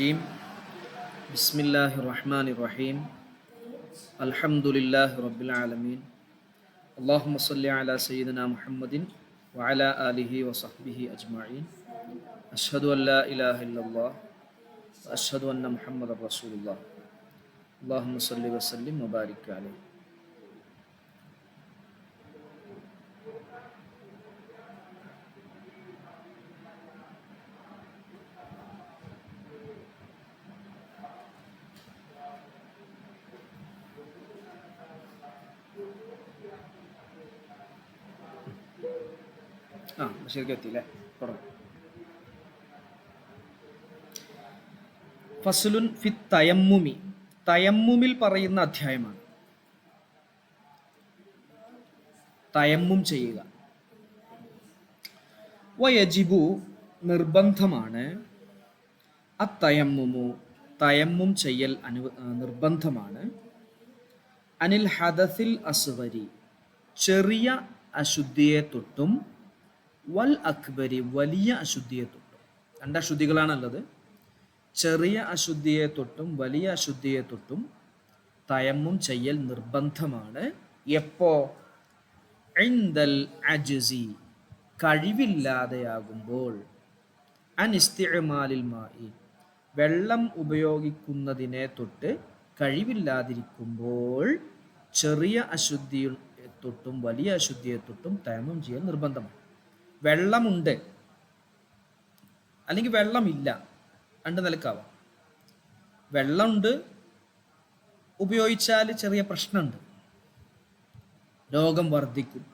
بسم الله الرحمن الرحيم الحمد لله رب العالمين اللهم صل على سيدنا محمد وعلى آله وصحبه أجمعين أشهد أن لا إله إلا الله وأشهد أن محمد رسول الله اللهم صل وسلم وبارك عليه. ബഷീർക്ക് എത്തിയില്ലേ? തുടങ്ങും. ഫസ്ലുൻ ഫി തയമ്മുമി, തയമ്മുമിൽ പറയുന്ന അധ്യായമാണ്. തയമ്മും ചെയ്യുക. വയജിബു, നിർബന്ധമാണ്. അത്തയമ്മുമു, തയമ്മും ചെയ്യൽ നിർബന്ധമാണ്. അനിൽ ഹദസിൽ അസ്ഗരി, ചെറിയ അശുദ്ധിയെ തൊട്ടും, വൽ അക്ബരി, വലിയ അശുദ്ധിയെ തൊട്ടും. രണ്ട് അശുദ്ധികളാണുള്ളത്. ചെറിയ അശുദ്ധിയെ തൊട്ടും വലിയ അശുദ്ധിയെ തൊട്ടും തയമ്മും ചെയ്യൽ നിർബന്ധമാണ്. എപ്പോ? ഇൻദൽ അജ്സി, കഴിവില്ലാതെയാകുമ്പോൾ. അനിസ്തിഅമാലിൽ മായി, വെള്ളം ഉപയോഗിക്കുന്നതിനെ തൊട്ട് കഴിവില്ലാതിരിക്കുമ്പോൾ ചെറിയ അശുദ്ധിയെ തൊട്ടും വലിയ അശുദ്ധിയെ തൊട്ടും തയമ്മും ചെയ്യൽ നിർബന്ധമാണ്. വെള്ളമുണ്ട് അല്ലെങ്കിൽ വെള്ളമില്ല, രണ്ട് നിലക്കാവാം. വെള്ളമുണ്ട്, ഉപയോഗിച്ചാൽ ചെറിയ പ്രശ്നമുണ്ട്, രോഗം വർദ്ധിക്കും,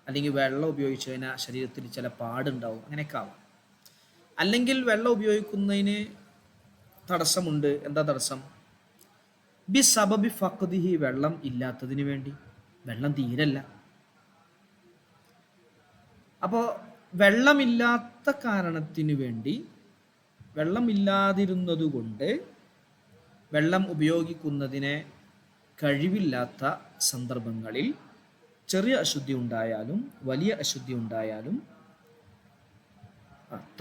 അല്ലെങ്കിൽ വെള്ളം ഉപയോഗിച്ച് കഴിഞ്ഞാൽ ശരീരത്തിൽ ചില പാടുണ്ടാവും, അങ്ങനെയൊക്കെ ആവാം. അല്ലെങ്കിൽ വെള്ളം ഉപയോഗിക്കുന്നതിന് തടസ്സമുണ്ട്. എന്താ തടസ്സം? ബി സബബി ഫഖ്ദിഹി, വെള്ളം ഇല്ലാത്തതിന് വേണ്ടി. വെള്ളം തീരല്ല. അപ്പോൾ വെള്ളമില്ലാത്ത കാരണത്തിന് വേണ്ടി, വെള്ളമില്ലാതിരുന്നത് കൊണ്ട് വെള്ളം ഉപയോഗിക്കുന്നതിനെ കഴിവില്ലാത്ത സന്ദർഭങ്ങളിൽ ചെറിയ അശുദ്ധി ഉണ്ടായാലും വലിയ അശുദ്ധി ഉണ്ടായാലും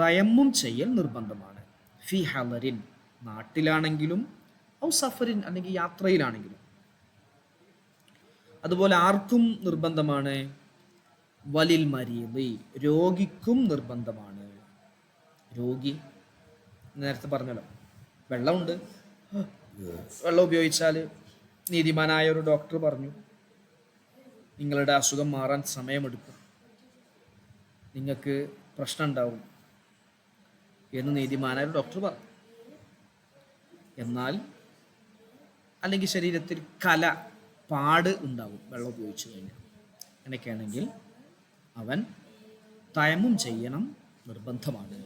തയമ്മും ചെയ്യൽ നിർബന്ധമാണ്. ഫി ഹളരിൻ, നാട്ടിലാണെങ്കിലും, ഔ സഫറിൻ, അല്ലെങ്കിൽ യാത്രയിലാണെങ്കിലും. അതുപോലെ ആർക്കും നിർബന്ധമാണ്? വലിൽ മരീദി, രോഗിക്കും നിർബന്ധമാണ്. രോഗി, നേരത്തെ പറഞ്ഞല്ലോ, വെള്ളമുണ്ട്, വെള്ളം ഉപയോഗിച്ചാൽ നീതിമാനായ ഒരു ഡോക്ടർ പറഞ്ഞു നിങ്ങളുടെ അസുഖം മാറാൻ സമയമെടുക്കും, നിങ്ങൾക്ക് പ്രശ്നം ഉണ്ടാവും എന്ന് നീതിമാനായ ഒരു ഡോക്ടർ പറഞ്ഞു. എന്നാൽ അല്ലെങ്കിൽ ശരീരത്തിൽ പാട് ഉണ്ടാവും വെള്ളം ഉപയോഗിച്ച് കഴിഞ്ഞാൽ. അങ്ങനെയൊക്കെയാണെങ്കിൽ അവൻ തയമ്മും ചെയ്യണം, നിർബന്ധമാണ്.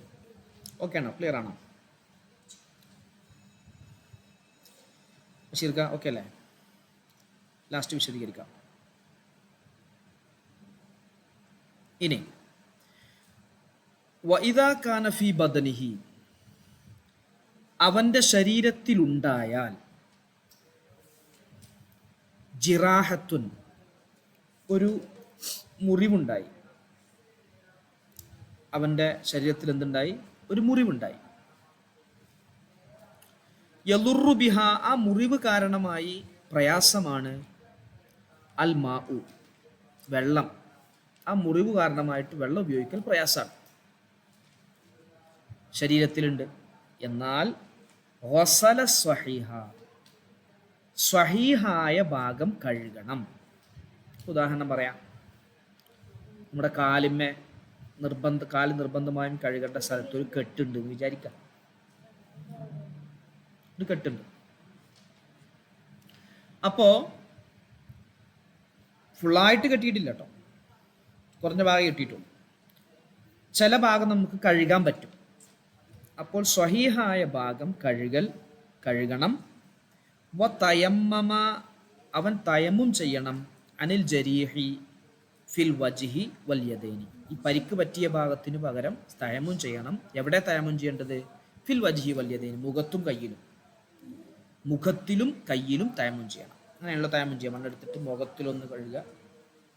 ഓക്കെ ആണോ? ക്ലിയർ ആണോ? ബഷീർക്ക ഓക്കെ അല്ലേ? ലാസ്റ്റ് വിശദീകരിക്കാം. ഇനി വഇദാ കാന ഫീ ബദനിഹി, അവന്റെ ശരീരത്തിലുണ്ടായാൽ, ജിറാഹത്തുൻ, ഒരു മുറിവുണ്ടായി. അവന്റെ ശരീരത്തിൽ എന്തുണ്ടായി? ഒരു മുറിവുണ്ടായി. യളുറു ബിഹ, ആ മുറിവ് കാരണമായി പ്രയാസമാണ്. അൽ മാഉ, വെള്ളം. ആ മുറിവ് കാരണമായിട്ട് വെള്ളം ഉപയോഗിക്കൽ പ്രയാസമാണ്. ശരീരത്തിലുണ്ട്. എന്നാൽ ഗസല സ്വഹീഹ, സ്വഹീഹായ ഭാഗം കഴുകണം. ഉദാഹരണം പറയാം. നമ്മുടെ കാല് നിർബന്ധമായും കഴുകേണ്ട സ്ഥലത്ത് ഒരു കെട്ടുണ്ട് എന്ന് വിചാരിക്കാം. ഒരു കെട്ടുണ്ട്. അപ്പോ ഫുള്ളായിട്ട് കെട്ടിയിട്ടില്ല കേട്ടോ, കുറഞ്ഞ ഭാഗം കെട്ടിയിട്ടുള്ളൂ. ചില ഭാഗം നമുക്ക് കഴുകാൻ പറ്റും. അപ്പോൾ സ്വഹീഹായ ഭാഗം കഴുകണം. വ തയമ്മമ, അവൻ തയമ്മും ചെയ്യണം. അനിൽ ജരീഹി ഫിൽ വജ്ഹി വൽ യദൈനി, ഈ പരിക്ക് പറ്റിയ ഭാഗത്തിന് പകരം തയമ്മും ചെയ്യണം. എവിടെ തയമ്മും ചെയ്യേണ്ടത്? ഫിൽ വജ്ഹി വൽ യദൈനി, മുഖത്തും കയ്യിലും. മുഖത്തിലും കയ്യിലും തയമ്മും ചെയ്യണം. അങ്ങനെയുള്ള തയമ്മും ചെയ്യാം. മണ്ണെടുത്തിട്ട് മുഖത്തിലൊന്ന് കഴുകുക,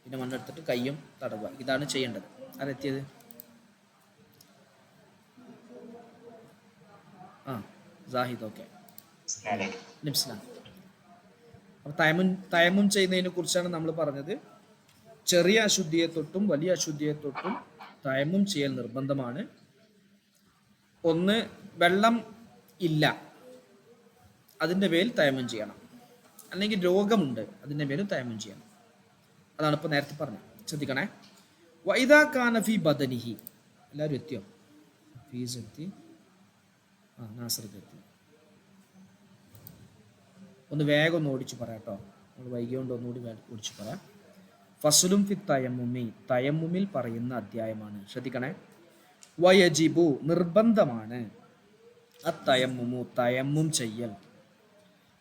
പിന്നെ മണ്ണെടുത്തിട്ട് കയ്യും തടവുക. ഇതാണ് ചെയ്യേണ്ടത്. അതെത്തിയത്? സാഹിദ് ഓക്കെ. അപ്പോൾ തയമ്മും ചെയ്യുന്നതിനെ കുറിച്ചാണ് നമ്മൾ പറഞ്ഞത്. ചെറിയ അശുദ്ധിയെ തൊട്ടും വലിയ അശുദ്ധിയെ തൊട്ടും തയമ്മും ചെയ്യൽ നിർബന്ധമാണ്. ഒന്ന്, വെള്ളം ഇല്ല, അതിൻ്റെ പേരിൽ തയമ്മും ചെയ്യണം. അല്ലെങ്കിൽ രോഗമുണ്ട്, അതിൻ്റെ പേരിൽ തയമ്മും ചെയ്യണം. അതാണ് ഇപ്പോൾ നേരത്തെ പറഞ്ഞത്. ശ്രദ്ധിക്കണേ. വൈദാ കാനഫി ബദനിഹി, എല്ലാവരും എത്തിയോ? ഫീസ് എത്തി, നാസർക്ക് എത്തി. ഒന്ന് വേഗം ഒന്ന് ഓടിച്ചു പറയാം കേട്ടോ, നമ്മൾ വൈകിയോണ്ട് ഒന്നുകൂടി ഓടിച്ചു പറയാം. ഫസ്ലും ഫി തയമ്മുമി, തയമ്മുമിൽ പറയുന്ന അധ്യായമാണ്. ശ്രദ്ധിക്കണേ. വയജിബു, നിർബന്ധമാണ്. അത്തയമ്മുമു, തയമ്മും ചെയ്യൽ.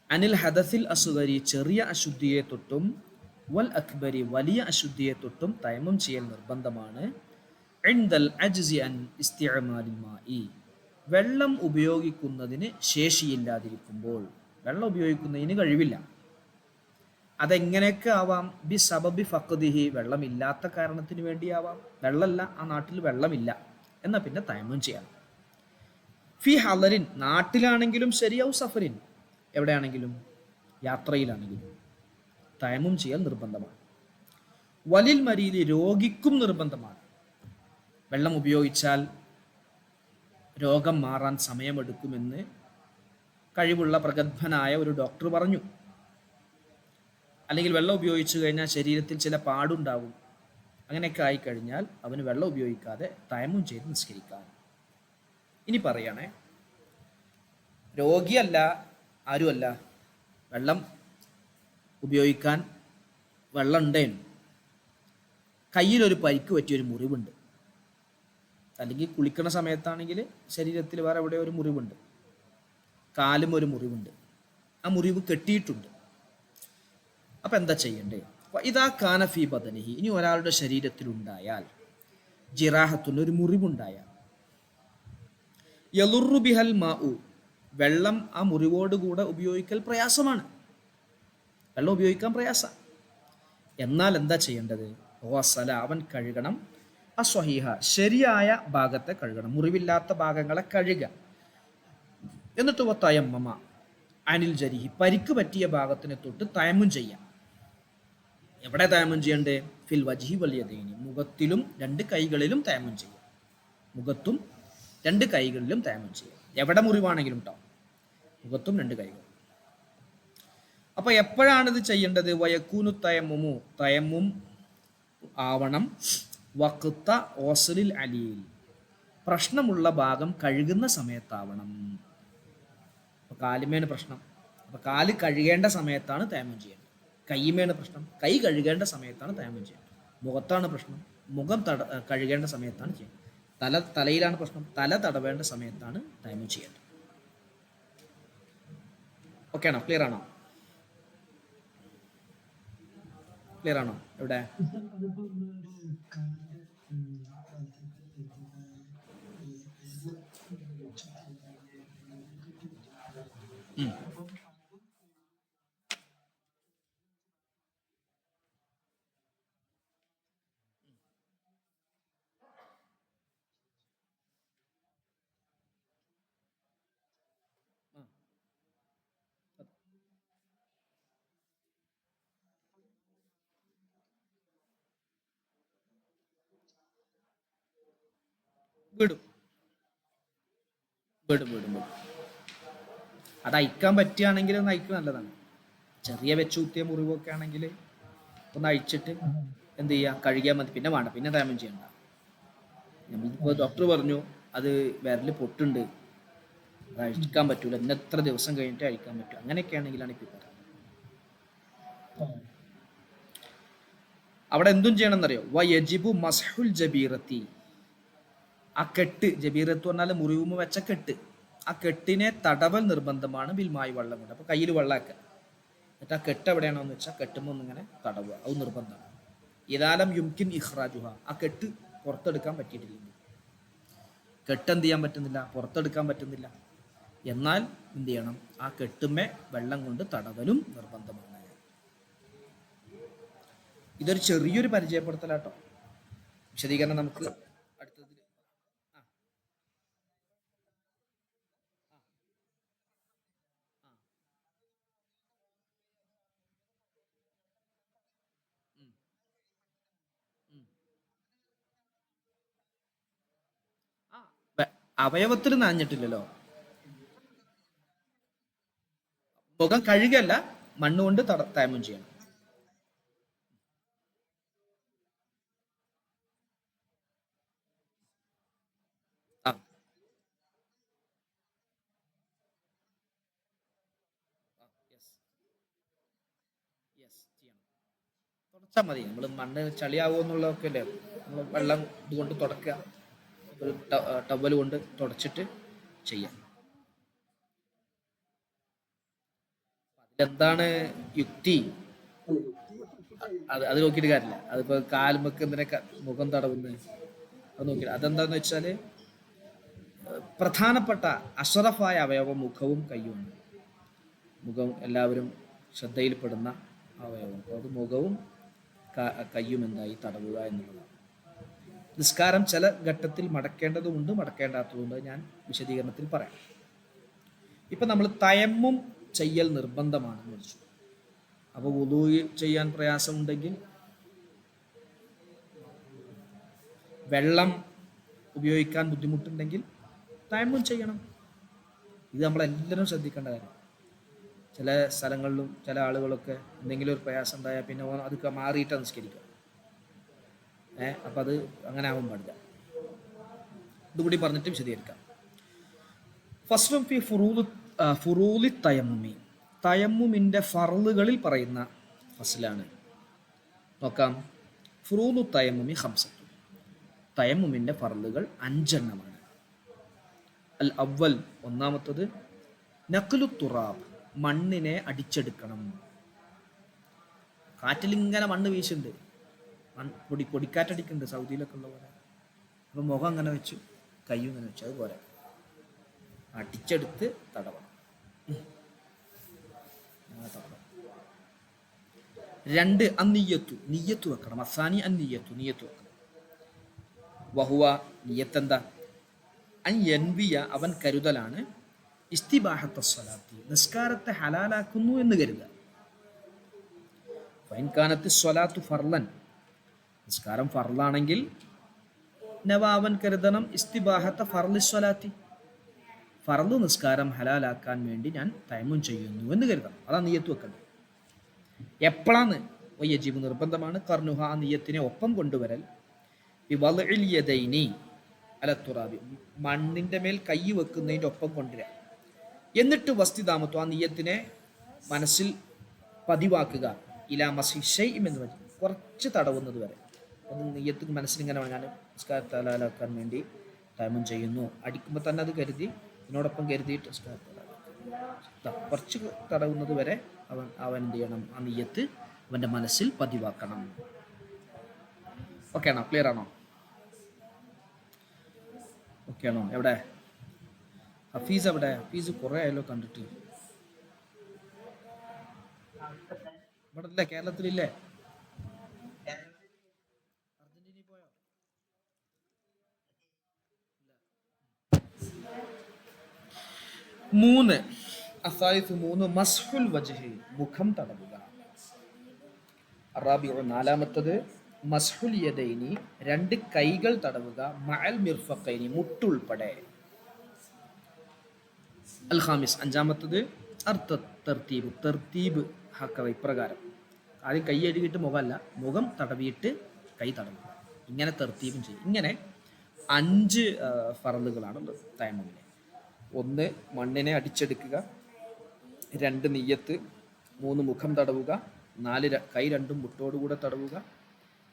അനിൽ ഹദസിൽ അസുഗരി, ചെറിയ അശുദ്ധിയെ തൊട്ടും വൽ അക്ബരി, വലിയ അശുദ്ധിയെ തൊട്ടും തയമ്മും ചെയ്യൽ നിർബന്ധമാണ്. ഇൻദൽ അജ്സി അൻ ഇസ്തിഅമാലിൽ മാഇ, വെള്ളം ഉപയോഗിക്കുന്നതിന് ശേഷിയില്ലാതിരിക്കുമ്പോൾ, വെള്ളം ഉപയോഗിക്കുന്നതിന് കഴിവില്ല. അതെങ്ങനെയൊക്കെ ആവാം. ബി സബബി ഫഖദിഹി, വെള്ളമില്ലാത്ത കാരണത്തിന് വേണ്ടിയാവാം. വെള്ളമല്ല, ആ നാട്ടിൽ വെള്ളമില്ല, എന്നാൽ പിന്നെ തയമ്മും ചെയ്യാം. ഫി ഹലറിൻ, നാട്ടിലാണെങ്കിലും ശരിയാവും, സഫറിൻ, എവിടെയാണെങ്കിലും, യാത്രയിലാണെങ്കിലും തയമ്മും ചെയ്യൽ നിർബന്ധമാണ്. വലിൽ മരീലി, രോഗിക്കും നിർബന്ധമാണ്. വെള്ളം ഉപയോഗിച്ചാൽ രോഗം മാറാൻ സമയമെടുക്കുമെന്ന് കഴിവുള്ള പ്രഗത്ഭനായ ഒരു ഡോക്ടർ പറഞ്ഞു. അല്ലെങ്കിൽ വെള്ളം ഉപയോഗിച്ചു കഴിഞ്ഞാൽ ശരീരത്തിൽ ചില പാടുണ്ടാവും. അങ്ങനെയൊക്കെ ആയിക്കഴിഞ്ഞാൽ അവന് വെള്ളം ഉപയോഗിക്കാതെ തയമ്മും ചെയ്ത് നിസ്കരിക്കാം. ഇനി പറയണേ, രോഗിയല്ല, ആരുമല്ല, വെള്ളം ഉപയോഗിക്കാൻ വെള്ളം ഉണ്ടേനും കയ്യിലൊരു പരിക്ക് പറ്റിയൊരു മുറിവുണ്ട്, അല്ലെങ്കിൽ കുളിക്കണ സമയത്താണെങ്കിൽ ശരീരത്തിൽ വേറെ എവിടെ ഒരു മുറിവുണ്ട്, കാലും ഒരു മുറിവുണ്ട്, ആ മുറിവ് കെട്ടിയിട്ടുണ്ട്. അപ്പം എന്താ ചെയ്യണ്ടേ? ഇതാ കാനഫി ബദനിഹി, ഇനി ഒരാളുടെ ശരീരത്തിലുണ്ടായാൽ, ജിറാഹത്തുൻ, ഒരു മുറിവുണ്ടായാൽ, യലുറു ബിഹൽ മാഉ, വെള്ളം ആ മുറിവോടുകൂടെ ഉപയോഗിക്കൽ പ്രയാസമാണ്, വെള്ളം ഉപയോഗിക്കാൻ പ്രയാസം. എന്നാൽ എന്താ ചെയ്യേണ്ടത്? വസല, അവൻ കഴുകണം. അസ്വഹീഹ, ശരിയായ ഭാഗത്തെ കഴുകണം, മുറിവില്ലാത്ത ഭാഗങ്ങളെ കഴുകുക. എന്നിട്ട് തയമ്മമ അനിൽ ജരിഹി, പരിക്ക് പറ്റിയ ഭാഗത്തിനെ തൊട്ട് തയമ്മും ചെയ്യാം. എവിടെ തയമ്മും ചെയ്യണ്ടേ? ഫിൽ വജ്ഹി വൽ യദൈനി, മുഖത്തിലും രണ്ട് കൈകളിലും തയമ്മും ചെയ്യാം. മുഖത്തും രണ്ട് കൈകളിലും തയമ്മും ചെയ്യാം. എവിടെ മുറിവാണെങ്കിലും കേട്ടോ, മുഖത്തും രണ്ട് കൈകളും. അപ്പൊ എപ്പോഴാണ് ഇത് ചെയ്യേണ്ടത്? വയക്കൂനു തയമ്മുമു, തയമ്മും ആവണം. വഖ്ത ഓസലിൽ അലിയിൽ, പ്രശ്നമുള്ള ഭാഗം കഴുകുന്ന സമയത്താവണം. അപ്പൊ കാലിമേന് പ്രശ്നം, അപ്പൊ കാല് കഴുകേണ്ട സമയത്താണ് തയമ്മും ചെയ്യേണ്ടത്. കൈമേന് പ്രശ്നം, കൈ കഴുകേണ്ട സമയത്താണ് തയമ്മും ചെയ്യേണ്ടത്. മുഖത്താണ് പ്രശ്നം, മുഖം കഴുകേണ്ട സമയത്താണ് ചെയ്യേണ്ടത്. തലയിലാണ് പ്രശ്നം, തല തടവേണ്ട സമയത്താണ് തയമ്മും ചെയ്യേണ്ടത്. ഓക്കെ ആണോ? ക്ലിയർ ആണോ? ക്ലിയർ ആണോ? എവിടെ? വിടും വിടും വിടും വിടും. അത് അയക്കാൻ പറ്റുകയാണെങ്കിൽ ഒന്ന് അയക്കുക, നല്ലതാണ്. ചെറിയ വെച്ചൂത്തിയ മുറിവൊക്കെ ആണെങ്കിൽ ഒന്ന് അഴിച്ചിട്ട് എന്ത് ചെയ്യുക, കഴുകിയാൽ മതി. പിന്നെ വേണ്ട, പിന്നെ തയമ്മും ചെയ്യണ്ട. നമ്മളിപ്പോൾ ഡോക്ടർ പറഞ്ഞു അത് വിരൽ പൊട്ടുണ്ട്, അത് അഴിക്കാൻ പറ്റൂല, ഇന്ന എത്ര ദിവസം കഴിഞ്ഞിട്ട് അഴിക്കാൻ പറ്റും, അങ്ങനെയൊക്കെ ആണെങ്കിലാണ് ഇപ്പോൾ പറയാം. അവിടെ എന്തും ചെയ്യണം എന്നറിയോ? വയജിബു മസ്ഹുൽ ജബീറത്തി, ആ കെട്ട്, ജബീറത്ത് പറഞ്ഞാൽ മുറിവുമ്പ് വെച്ച കെട്ട്, ആ കെട്ടിനെ തടവൽ നിർബന്ധമാണ്. ബിൽമായി, വെള്ളം കൊണ്ട്. അപ്പോൾ കയ്യിൽ വെള്ളമാക്കുക, എന്നിട്ട് ആ കെട്ട് എവിടെയാണോ എന്ന് വെച്ചാൽ കെട്ടുമ്പോൾ ഒന്നിങ്ങനെ തടവുക, അത് നിർബന്ധമാണ്. ഇതാലം യുംകിൻ ഇഖ്റാജുഹ, ആ കെട്ട് പുറത്തെടുക്കാൻ പറ്റിയിട്ടില്ലെങ്കിൽ, കെട്ട് എന്ത് ചെയ്യാൻ പറ്റുന്നില്ല, പുറത്തെടുക്കാൻ പറ്റുന്നില്ല, എന്നാൽ എന്ത് ചെയ്യണം? ആ കെട്ടുമേ വെള്ളം കൊണ്ട് തടവലും നിർബന്ധമാണ്. ഇതൊരു ചെറിയൊരു പരിചയപ്പെടുത്തലാട്ടോ. വിശദീകരണം നമുക്ക് അടുത്തതിൽ. അവയവത്തിൽ നനഞ്ഞിട്ടില്ലല്ലോ. മുഖം കഴുകല്ല, മണ്ണുകൊണ്ട് തയമം ചെയ്യണം. ആ യെസ് യെസ് ചെയ്യണം. തുടച്ചാൽ മതി. നമ്മൾ മണ്ണ് ചളിയാവുമോ എന്നുള്ളതൊക്കെ അല്ലേ, നമ്മൾ വെള്ളം ഇതുകൊണ്ട് തുടക്കുക, ഒരു ടവൽ കൊണ്ട് തുടച്ചിട്ട് ചെയ്യാം. അതിലെന്താണ് യുക്തി? അത് നോക്കിയിട്ട് കാര്യമില്ല. അതിപ്പോ കാൽമക്ക് എന്തിനെ മുഖം തടവുന്നത്, അത് നോക്കിയിട്ട് അതെന്താന്ന് വെച്ചാല് പ്രധാനപ്പെട്ട അഷറഫായ അവയവം മുഖവും കയ്യുമാണ്. മുഖം എല്ലാവരും ശ്രദ്ധയിൽപ്പെടുന്ന അവയവം. അപ്പോൾ അത് മുഖവും കയ്യും എന്തായി തടവുക എന്നുള്ളതാണ്. നിസ്കാരം ചില ഘട്ടത്തിൽ മടക്കേണ്ടതുണ്ട്, മടക്കേണ്ടാത്തതുണ്ട്. ഞാൻ വിശദീകരണത്തിൽ പറയാം. ഇപ്പം നമ്മൾ തയമ്മും ചെയ്യൽ നിർബന്ധമാണെന്ന് വെച്ചു. അപ്പോൾ വുളൂ ചെയ്യാൻ പ്രയാസമുണ്ടെങ്കിൽ, വെള്ളം ഉപയോഗിക്കാൻ ബുദ്ധിമുട്ടുണ്ടെങ്കിൽ തയമ്മും ചെയ്യണം. ഇത് നമ്മളെല്ലാവരും ശ്രദ്ധിക്കേണ്ട കാര്യം. ചില സ്ഥലങ്ങളിലും ചില ആളുകളൊക്കെ എന്തെങ്കിലും ഒരു പ്രയാസം ഉണ്ടായാൽ പിന്നെ അത് മാറിയിട്ട് നിസ്കരിക്കുക. അപ്പം അത് അങ്ങനെ ആവാൻ പാടില്ല. ഇതുകൂടി പറഞ്ഞിട്ട് വിശദീകരിക്കാം. ഫസ്റ്റും ഫി ഫുറൂലി തയമ്മുമി, തയമ്മുമിൻ്റെ ഫർളുകളിൽ പറയുന്ന ഫസ്ലാണ്. നോക്കാം. ഫുറൂലു തയമ്മുമി ഹംസത്തു, തയമ്മുമിൻ്റെ ഫർളുകൾ 5 എണ്ണമാണ്. അൽ അവൽ, ഒന്നാമത്തത് നഖ്ലു തുറാബ്, മണ്ണിനെ അടിച്ചെടുക്കണം. കാറ്റിലിങ്ങനെ മണ്ണ് വീശുണ്ട്, പൊടിക്കാറ്റടിക്കുന്നുണ്ട് സൗദിയിലൊക്കെ ഉള്ള പോലെ. അപ്പം മുഖം അങ്ങനെ വെച്ചു, കയ്യും ഇങ്ങനെ വെച്ചു, അതുപോലെ അടിച്ചെടുത്ത് തടവണം. 2 അന്നിയ്യത്തു, നിയ്യത്ത് വെക്കണം. അസാനി അന്നിയ്യത്തു, നിയ്യത്ത് വെക്കണം. വഹുവ, നിയ്യത്തെന്താ? അൻ യൻവിയ, അവൻ കരുതലാണ്. ഇസ്തിബാഹത്ത സ്വലാത്തി, നിസ്കാരത്തെ ഹലാലാക്കുന്നു എന്ന് കരുതുക. ഫൈൻകാനത്ത് സ്വലാത്തു ഫർലൻ, നിസ്കാരം ഫർലാണെങ്കിൽ നവാവൻ കരുതണം ഇസ്തിബാഹത്ത ഫർലി സ്വലാത്തി, ഫർള് നിസ്കാരം ഹലാലാക്കാൻ വേണ്ടി ഞാൻ തയമ്മും ചെയ്യുന്നു എന്ന് കരുതണം. അതാണ് നിയ്യത്ത് വെക്കേണ്ടത്. എപ്പോഴാണ്? വയ്യജീബ്, നിർബന്ധമാണ്. കർനുഹ, ആ നിയ്യത്തിനെ ഒപ്പം കൊണ്ടുവരൽ. അലത്തുറാബി, മണ്ണിന്റെ മേൽ കൈ വെക്കുന്നതിൻ്റെ ഒപ്പം കൊണ്ടുവരാം. എന്നിട്ട് വസ്തിദാമത്വം, ആ നിയ്യത്തിനെ മനസ്സിൽ പതിവാക്കുക. ഇലാ മസിഷൈ എന്ന് പറയും, കുറച്ച് തടവുന്നത് വരെ. അത് നിയ്യത്ത് മനസ്സിലിങ്ങനെ ഞാൻ നിസ്കാരത്തെ ഹലാലാക്കാൻ വേണ്ടി തയമ്മും ചെയ്യുന്നു. അടിക്കുമ്പോൾ തന്നെ അത് കരുതി, ഇതിനോടൊപ്പം കരുതിയിട്ട് കുറച്ച് തടവുന്നത് വരെ അവൻ എന്ത് ചെയ്യണം? ആ നിയ്യത്ത് അവൻ്റെ മനസ്സിൽ പതിവാക്കണം. ഓക്കെ ആണോ? ക്ലിയർ ആണോ? ഓക്കെ ആണോ? എവിടെ ഹഫീസ്? എവിടെ ഹഫീസ്? കുറേ ആയല്ലോ കണ്ടിട്ട്. ഇവിടെ ഇല്ലേ? കേരളത്തിലില്ലേ? അർജന്റീനയിൽ പോയോ? 3 അസായിഫ് 3 മസ്ഹുൽ വജ്ഹി, മുഖം തടവുക. അറാബിഉ, 4-മത്തത് മസ്ഹുൽ യദൈനി, 2 കൈകൾ തടവുക. മഅൽ മിർഫഖൈനി, മുട്ടുൾപ്പെടെ. അൽ ഖാമിസ്, 5-മത്തത് തർത്തീബ്, തർത്തീബ് ഹക്കവ, ഇപ്രകാരം. ആദ്യം കൈ കഴുകിയിട്ട് മുഖമല്ല, മുഖം തടവിയിട്ട് കൈ തടവുക. ഇങ്ങനെ തർത്തീബും ചെയ്യും. ഇങ്ങനെ 5 ഫർളുകളാണ് തയമ്മുമിന്. 1 മണ്ണിനെ അടിച്ചെടുക്കുക, 2 നിയ്യത്ത്, 3 മുഖം തടവുക, 4 കൈ 2 മുട്ടോടുകൂടെ തടവുക,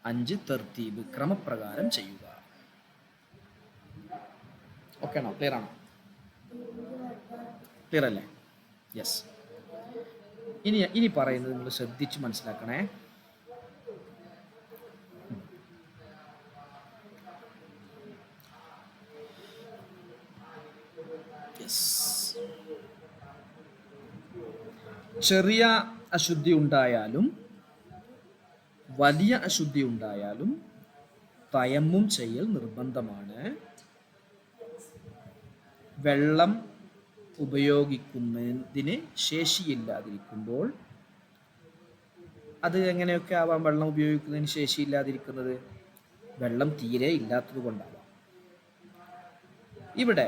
5 തർത്തീബ്, ക്രമപ്രകാരം ചെയ്യുക. ഓക്കെ ആണോ? ക്ലിയർ ആണോ? ക്ലിയർ അല്ലേ? യെസ്. ഇനി പറയുന്നത് നിങ്ങൾ ശ്രദ്ധിച്ച് മനസ്സിലാക്കണേ. ചെറിയ അശുദ്ധി ഉണ്ടായാലും വലിയ അശുദ്ധി ഉണ്ടായാലും തയമ്മും ചെയ്യൽ നിർബന്ധമാണ്. വെള്ളം ഉപയോഗിക്കുന്നതിന് ശേഷിയില്ലാതിരിക്കുമ്പോൾ, അത് എങ്ങനെയൊക്കെ ആവാം? വെള്ളം ഉപയോഗിക്കുന്നതിന് ശേഷിയില്ലാതിരിക്കുന്നത് വെള്ളം തീരെ ഇല്ലാത്തത് കൊണ്ടാവാം. ഇവിടെ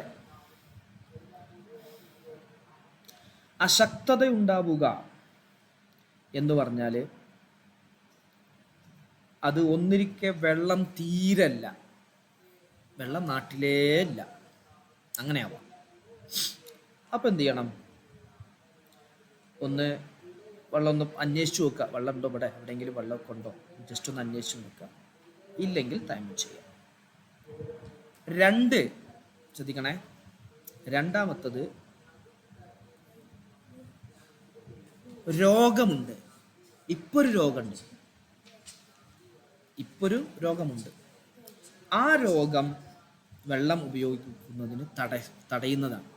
അശക്തത ഉണ്ടാവുക എന്ന് പറഞ്ഞാൽ അത് ഒന്നിരിക്കെ വെള്ളം തീരല്ല, വെള്ളം നാട്ടിലേ ഇല്ല, അങ്ങനെയാവാം. അപ്പം എന്ത് ചെയ്യണം? ഒന്ന് വെള്ളം ഒന്ന് അന്വേഷിച്ച് നോക്കുക, വെള്ളം ഉണ്ടോ ഇവിടെ, എവിടെയെങ്കിലും വെള്ളമൊക്കെ ഉണ്ടോ, ജസ്റ്റ് ഒന്ന് അന്വേഷിച്ച് നോക്കുക. ഇല്ലെങ്കിൽ തൈമം ചെയ്യാം. 2 ശ്രദ്ധിക്കണേ, രണ്ടാമത്തത് രോഗമുണ്ട്. ഇപ്പൊ ഒരു രോഗമുണ്ട്. ആ രോഗം വെള്ളം ഉപയോഗിക്കുന്നതിന് തടയുന്നതാണ്.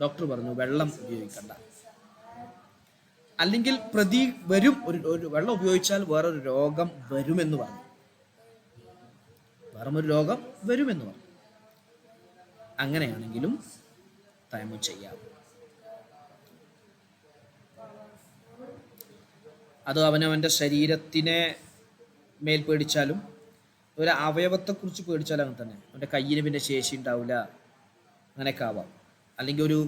ഡോക്ടർ പറഞ്ഞു വെള്ളം ഉപയോഗിക്കണ്ട. അല്ലെങ്കിൽ വരും, ഒരു വെള്ളം ഉപയോഗിച്ചാൽ വേറൊരു രോഗം വരുമെന്ന് പറഞ്ഞു. അങ്ങനെയാണെങ്കിലും തൈമം ചെയ്യാം. അത് അവനവൻ്റെ ശരീരത്തിനെ മേൽ പേടിച്ചാലും ഒരു അവയവത്തെക്കുറിച്ച് പേടിച്ചാലും അങ്ങനെ തന്നെ. അവൻ്റെ കയ്യിന് പിന്നെ ശേഷി ഉണ്ടാവില്ല, അങ്ങനെയൊക്കെ ആവാം. അല്ലെങ്കിൽ ഒരു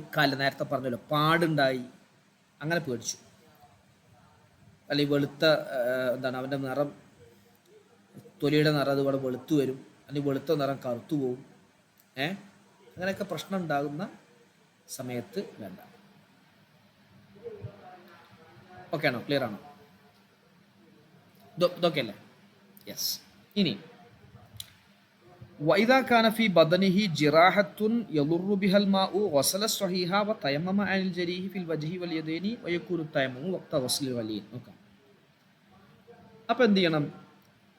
നേരത്തെ പറഞ്ഞല്ലോ, പാടുണ്ടായി, അങ്ങനെ പേടിച്ചു. അല്ലെങ്കിൽ വെളുത്ത അവൻ്റെ നിറം, തൊലിയുടെ നിറം അതുപോലെ വെളുത്തു വരും, അല്ലെങ്കിൽ വെളുത്ത നിറം കറുത്തു പോവും, അങ്ങനെയൊക്കെ പ്രശ്നം ഉണ്ടാകുന്ന സമയത്ത് വേണ്ട. ഓക്കെ ആണോ? ക്ലിയർ ആണോ? ഇതൊക്കെ അല്ലേ? യെസ്. ഇനി وإذا كان في بدنه جراحة يضر بها الماء غسل الصحيح وتيمم عن الجريح في الوجه واليدين ويكون التيمم وقت غسل الولين. അപ്പം എന്ത് ചെയ്യണം?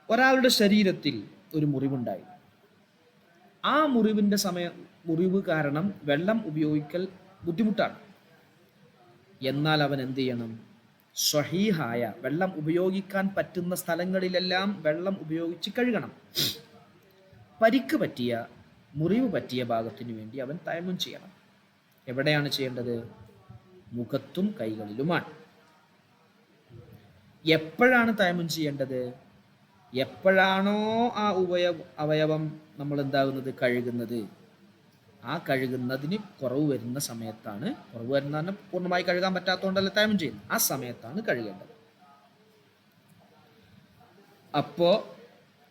ഒരാളുടെ ശരീരത്തിൽ ഒരു മുറിവുണ്ടായി. ആ മുറിവ് കാരണം വെള്ളം ഉപയോഗിക്കൽ ബുദ്ധിമുട്ടാണ്. എന്നാൽ അവൻ എന്ത് ചെയ്യണം? സ്വഹീഹായ വെള്ളം ഉപയോഗിക്കാൻ പറ്റുന്ന സ്ഥലങ്ങളിലെല്ലാം വെള്ളം ഉപയോഗിച്ച് കഴുകണം. പരിക്ക് പറ്റിയ, മുറിവ് പറ്റിയ ഭാഗത്തിന് വേണ്ടി അവൻ തയമ്മും ചെയ്യണം. എവിടെയാണ് ചെയ്യേണ്ടത്? മുഖത്തും കൈകളിലുമാണ്. എപ്പോഴാണ് തയമ്മും ചെയ്യേണ്ടത്? എപ്പോഴാണോ ആ അവയവം നമ്മൾ എന്താകുന്നത്, കഴുകുന്നത്, ആ കഴുകുന്നതിന് കുറവ് വരുന്ന സമയത്താണ്, കുറവ് വരുന്ന പൂർണ്ണമായി കഴുകാൻ പറ്റാത്തതുകൊണ്ടല്ല തയമ്മും ചെയ്യുന്നത്, ആ സമയത്താണ് കഴുകേണ്ടത്. അപ്പോൾ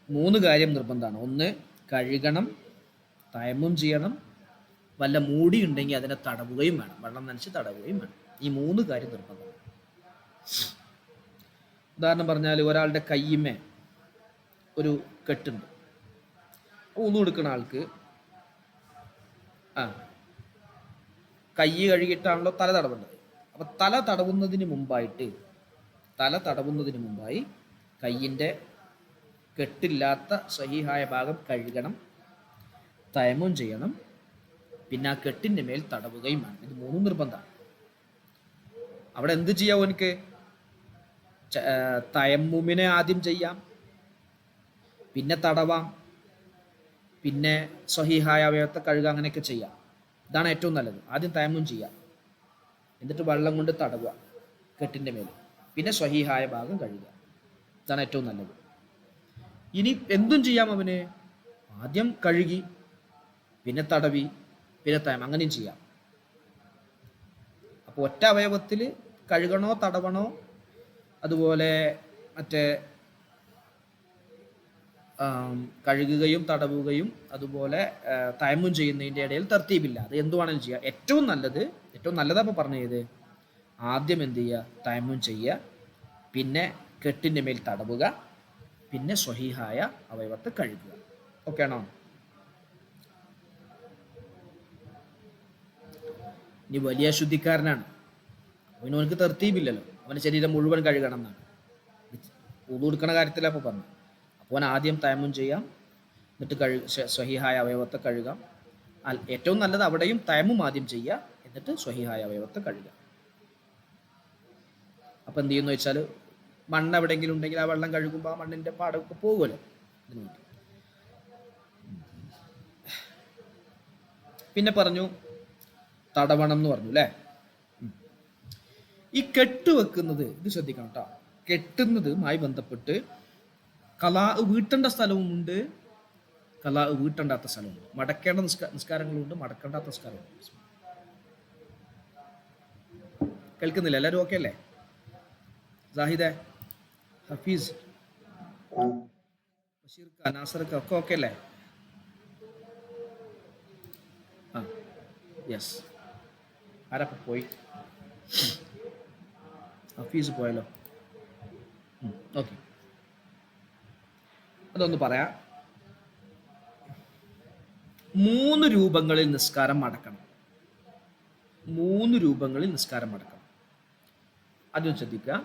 3 കാര്യം നിർബന്ധമാണ്. 1, കഴുകണം, തയമ്മും ചെയ്യണം, വല്ല മൂടി ഉണ്ടെങ്കിൽ അതിനെ തടവുകയും വേണം, വെള്ളം നനച്ച് തടവുകയും വേണം. ഈ 3 കാര്യം നിർബന്ധമാണ്. ഉദാഹരണം പറഞ്ഞാൽ ഒരാളുടെ കയ്യിന്മേ ഒരു കെട്ടുണ്ട്. വുളു എടുക്കുന്ന ആൾക്ക് കൈ കഴുകിയിട്ടാണല്ലോ തല തടവേണ്ടത്. അപ്പം തല തടവുന്നതിന് മുമ്പായി കയ്യിൻ്റെ കെട്ടില്ലാത്ത സഹീഹായ ഭാഗം കഴുകണം, തയമ്മും ചെയ്യണം, പിന്നെ ആ കെട്ടിൻ്റെ മേൽ തടവുകയും വേണം. ഇത് 3 നിർബന്ധമാണ്. അവിടെ എന്ത് ചെയ്യാം? എനിക്ക് തയമ്മുമിനെ ആദ്യം ചെയ്യാം, പിന്നെ തടവാം, പിന്നെ സ്വഹീഹായ അവയവത്തെ കഴുകുക, അങ്ങനെയൊക്കെ ചെയ്യാം. ഇതാണ് ഏറ്റവും നല്ലത്. ആദ്യം തയമ്മും ചെയ്യാം, എന്നിട്ട് വെള്ളം കൊണ്ട് തടവുക കെട്ടിൻ്റെ മേൽ, പിന്നെ സ്വഹീഹായ ഭാഗം കഴുകുക. ഇതാണ് ഏറ്റവും നല്ലത്. ഇനി എന്തും ചെയ്യാം അവന്. ആദ്യം കഴുകി, പിന്നെ തടവി, പിന്നെ തയം, അങ്ങനെയും ചെയ്യാം. അപ്പോൾ ഒറ്റ അവയവത്തിൽ കഴുകണോ തടവണോ, അതുപോലെ മറ്റേ കഴുകുകയും തടവുകയും അതുപോലെ തയമ്മും ചെയ്യുന്നതിൻ്റെ ഇടയിൽ തർത്തീബില്ല. അത് എന്തുവാണെങ്കിലും ചെയ്യുക. ഏറ്റവും നല്ലതാണ് പറഞ്ഞത്. ആദ്യം എന്ത് ചെയ്യുക? തയമ്മും ചെയ്യുക, പിന്നെ കെട്ടിൻ്റെ മേൽ തടവുക, പിന്നെ സ്വഹീഹായ അവയവത്തെ കഴുകുക. ഓക്കെ ആണോ? ഇനി വലിയ ശുദ്ധിക്കാരനാണ്, അവനവനക്ക് തർത്തീബില്ലല്ലോ, അവൻ്റെ ശരീരം മുഴുവൻ കഴുകണം എന്നാണ്. വുളു എടുക്കണ കാര്യത്തിലാണ് അപ്പോൾ പറഞ്ഞു. അപ്പോൾ അവൻ ആദ്യം തയമ്മും ചെയ്യാം, എന്നിട്ട് സ്വഹീഹായ അവയവത്തെ കഴുകാം. ഏറ്റവും നല്ലത് അവിടെയും തയമ്മും ആദ്യം ചെയ്യുക, എന്നിട്ട് സ്വഹീഹായ അവയവത്തെ കഴുകുക. അപ്പം എന്ത് ചെയ്യുന്നു വെച്ചാൽ, മണ്ണ് എവിടെയെങ്കിലും ഉണ്ടെങ്കിൽ ആ വെള്ളം കഴുകുമ്പോൾ ആ മണ്ണിൻ്റെ പാടൊക്കെ പോകുമല്ലോ. ഇതിനു വേണ്ടി പിന്നെ പറഞ്ഞു തടവണം എന്ന് പറഞ്ഞു അല്ലേ. ഈ കെട്ടുവെക്കുന്നത് ഇത് ശ്രദ്ധിക്കണം കേട്ടോ. കെട്ടുന്നതുമായി ബന്ധപ്പെട്ട് വീട്ടേണ്ട സ്ഥലവുമുണ്ട്, കലാ വീട്ടണ്ടാത്ത സ്ഥലമുണ്ട്. മടക്കേണ്ട നിസ്കാരങ്ങളുണ്ട്, മടക്കേണ്ടാത്ത നിസ്കാരമുണ്ട്. കേൾക്കുന്നില്ല? എല്ലാവരും ഓക്കെ അല്ലേ? സാഹിദെ, ഹഫീസ്, ബഷീർക്ക, നാസർക്ക ഒക്കെ ഓക്കെ അല്ലേ? ആ യെസ്. ആരപ്പം പോയി? ഹഫീസ് പോയല്ലോ. ഓക്കെ, അതൊന്ന് പറയാം. 3 രൂപങ്ങളിൽ നിസ്കാരം മടക്കണം. 3 രൂപങ്ങളിൽ നിസ്കാരം മടക്കണം. അതും ശ്രദ്ധിക്കുക.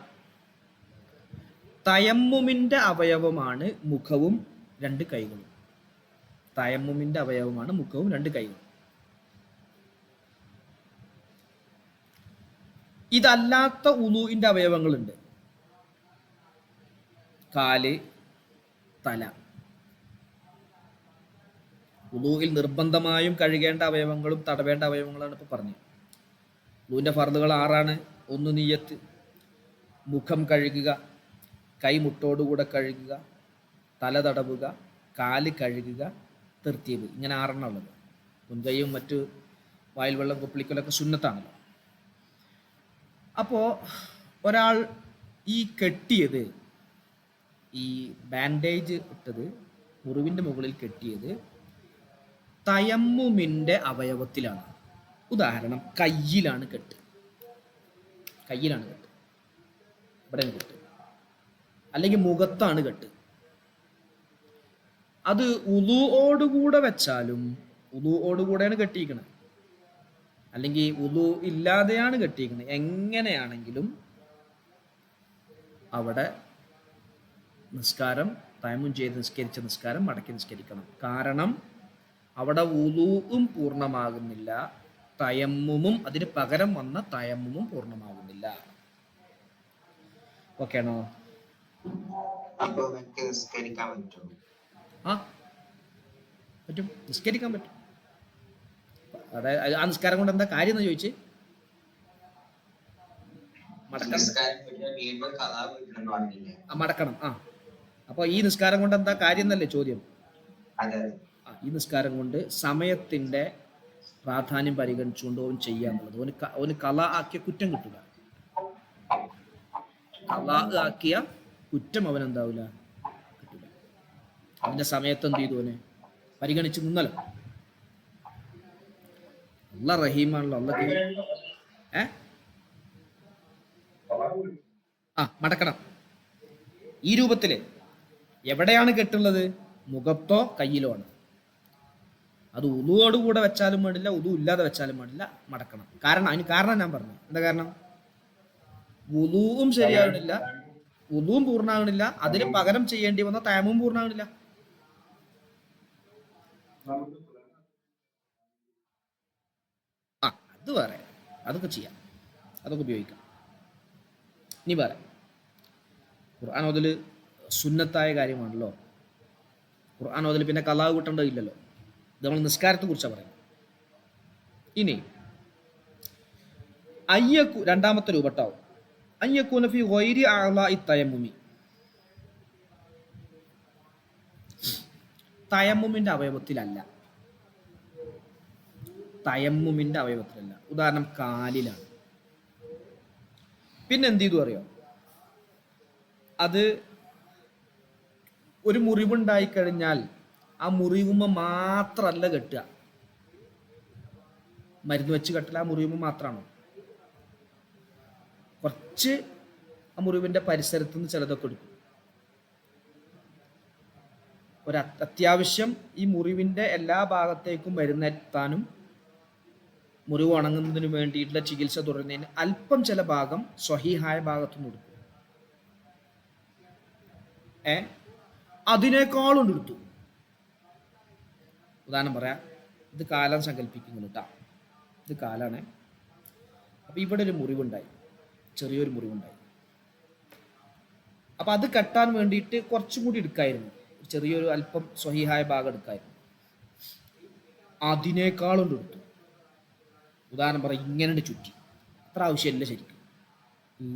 തയമ്മുമിന്റെ അവയവമാണ് മുഖവും 2 കൈകളും. തയമ്മുമിന്റെ അവയവമാണ് മുഖവും 2 കൈകളും. ഇതല്ലാത്ത ഉളൂഇന്റെ അവയവങ്ങളുണ്ട്. കാല്, തല. ഉളൂഇൽ നിർബന്ധമായും കഴുകേണ്ട അവയവങ്ങളും തടവേണ്ട അവയവങ്ങളാണ് ഇപ്പോൾ പറഞ്ഞത്. ഉളൂഇന്റെ ഫർളുകൾ 6ആണ്. 1 നിയ്യത്ത്, മുഖം കഴുകുക, കൈ മുട്ടോടുകൂടെ കഴുകുക, തല തടവുക, കാല് കഴുകുക, തെർത്തീബ്. ഇങ്ങനെ 6 ഉള്ളത്. മുൻകൈയും മറ്റു വായിൽ വെള്ളം കൊപ്പിളിക്കലൊക്കെ സുന്നത്താണല്ലോ. അപ്പോൾ ഒരാൾ ഈ കെട്ടിയത്, ഈ ബാൻഡേജ് ഇട്ടത്, മുറിവിൻ്റെ മുകളിൽ കെട്ടിയത് തയമ്മുമിൻ്റെ അവയവത്തിലാണ്. ഉദാഹരണം, കയ്യിലാണ് കെട്ട്. കയ്യിലാണ് കെട്ട്, ഇവിടെ കെട്ട്. അല്ലെങ്കിൽ മുഖത്താണ് കെട്ട്. അത് ഉളൂഓടുകൂടെ വെച്ചാലും, ഉളൂഓടുകൂടെയാണ് കെട്ടിയിരിക്കുന്നത്, അല്ലെങ്കിൽ ഉളൂ ഇല്ലാതെയാണ് കെട്ടിയിരിക്കുന്നത്, എങ്ങനെയാണെങ്കിലും അവിടെ നിസ്കാരം, തയമ്മും ചെയ്ത് നിസ്കരിച്ച നിസ്കാരം മടക്കി നിസ്കരിക്കണം. കാരണം അവിടെ ഉളൂഉം പൂർണ്ണമാകുന്നില്ല, തയമ്മുമും അതിന് പകരം വന്ന തയമ്മുമും പൂർണ്ണമാകുന്നില്ല. ഓക്കെ ആണോ? ആ പറ്റും, നിസ്കരിക്കാൻ പറ്റും. അതായത് ആ നിസ്കാരം കൊണ്ട് എന്താ കാര്യം എന്ന് ചോദിച്ച് മടക്കണം. ആ അപ്പൊ ഈ നിസ്കാരം കൊണ്ട് എന്താ കാര്യം എന്നല്ലേ ചോദ്യം? ഈ നിസ്കാരം കൊണ്ട് സമയത്തിന്റെ പ്രാധാന്യം പരിഗണിച്ചുകൊണ്ട് ഓൻ ചെയ്യാന്നുള്ളത്. ഓന് കല ആക്കിയ കുറ്റം കിട്ടുക. കല ആക്കിയ കുറ്റം അവനെന്താവില്ല, കിട്ടില്ല. അവന്റെ സമയത്ത് എന്ത് ചെയ്തു? ഓനെ പരിഗണിച്ച് നിന്നല്ലോ. അല്ല റഹീമാണല്ലോ. അല്ല മടക്കണം ഈ രൂപത്തില്. എവിടെയാണ് കെട്ടുള്ളത്? മുഖത്തോ കയ്യിലോ ആണ്. അത് ഉളുവോടുകൂടെ വെച്ചാലും വേണ്ടില്ല, ഉളു ഇല്ലാതെ വെച്ചാലും വേണ്ടില്ല, മടക്കണം. അതിന് കാരണം ഞാൻ പറഞ്ഞു. എന്താ കാരണം? ഉളുവും ശരിയാകണില്ല, ഉളുവും പൂർണ്ണമാകണില്ല, അതിന് പകരം ചെയ്യേണ്ടി വന്ന തയമ്മും പൂർണ്ണമാകണില്ല. അത് വേറെ, അതൊക്കെ ചെയ്യാം, അതൊക്കെ ഉപയോഗിക്കാം. ഇനി വേറെ, ഖുർആൻ ഓതല് സുന്നത്തായ കാര്യമാണല്ലോ. ഖുർആൻ ഓതല് പിന്നെ ഖലാ കൂട്ടേണ്ടതില്ലല്ലോ. ഇത് നമ്മൾ നിസ്കാരത്തെ കുറിച്ചാണ് പറയുന്നത്. ഇനി രണ്ടാമത്തെ രൂപട്ടാവും അയ്യക്കൂന ഫി ഗൈരി അഅ്ളാഇ തയമ്മുമി. തയമ്മുമിന്റെ അവയവത്തിലല്ല. തയമ്മുമിന്റെ അവയവത്തിലല്ല. ഉദാഹരണം, കാലിലാണ്. പിന്നെ എന്ത് ചെയ്തു അറിയോ? അത് ഒരു മുറിവുണ്ടായിക്കഴിഞ്ഞാൽ ആ മുറിവുമ്മ മാത്രമല്ല കെട്ടുക. മരുന്ന് വെച്ച് കെട്ടല ആ മുറിവുമ്മ മാത്രമാണോ? കുറച്ച് ആ മുറിവിന്റെ പരിസരത്ത് നിന്ന് ചിലതൊക്കെ എടുക്കും. അത്യാവശ്യം ഈ മുറിവിന്റെ എല്ലാ ഭാഗത്തേക്കും മരുന്നെത്താനും മുറിവ് ഉണങ്ങുന്നതിന് വേണ്ടിയിട്ടുള്ള ചികിത്സ തുടരുന്നതിന് അല്പം ചില ഭാഗം സ്വഹീഹായ ഭാഗത്തുനിന്ന് എടുക്കും. അതിനേക്കാളും എടുത്തു. ഉദാഹരണം പറയാം, ഇത് കാലം സങ്കല്പിക്കുന്നു കേട്ടോ. ഇത് കാലാണ്. അപ്പൊ ഇവിടെ ഒരു മുറിവുണ്ടായി, ചെറിയൊരു മുറിവുണ്ടായി. അപ്പൊ അത് കെട്ടാൻ വേണ്ടിയിട്ട് കുറച്ചും കൂടി എടുക്കായിരുന്നു, ചെറിയൊരു അല്പം സ്വഹീഹായ ഭാഗം എടുക്കായിരുന്നു. അതിനേക്കാളും എടുത്തു. ഉദാഹരണം പറയാം, ഇങ്ങനെ ചുറ്റി. അത്ര ആവശ്യമില്ല ശരിക്കും. ഈ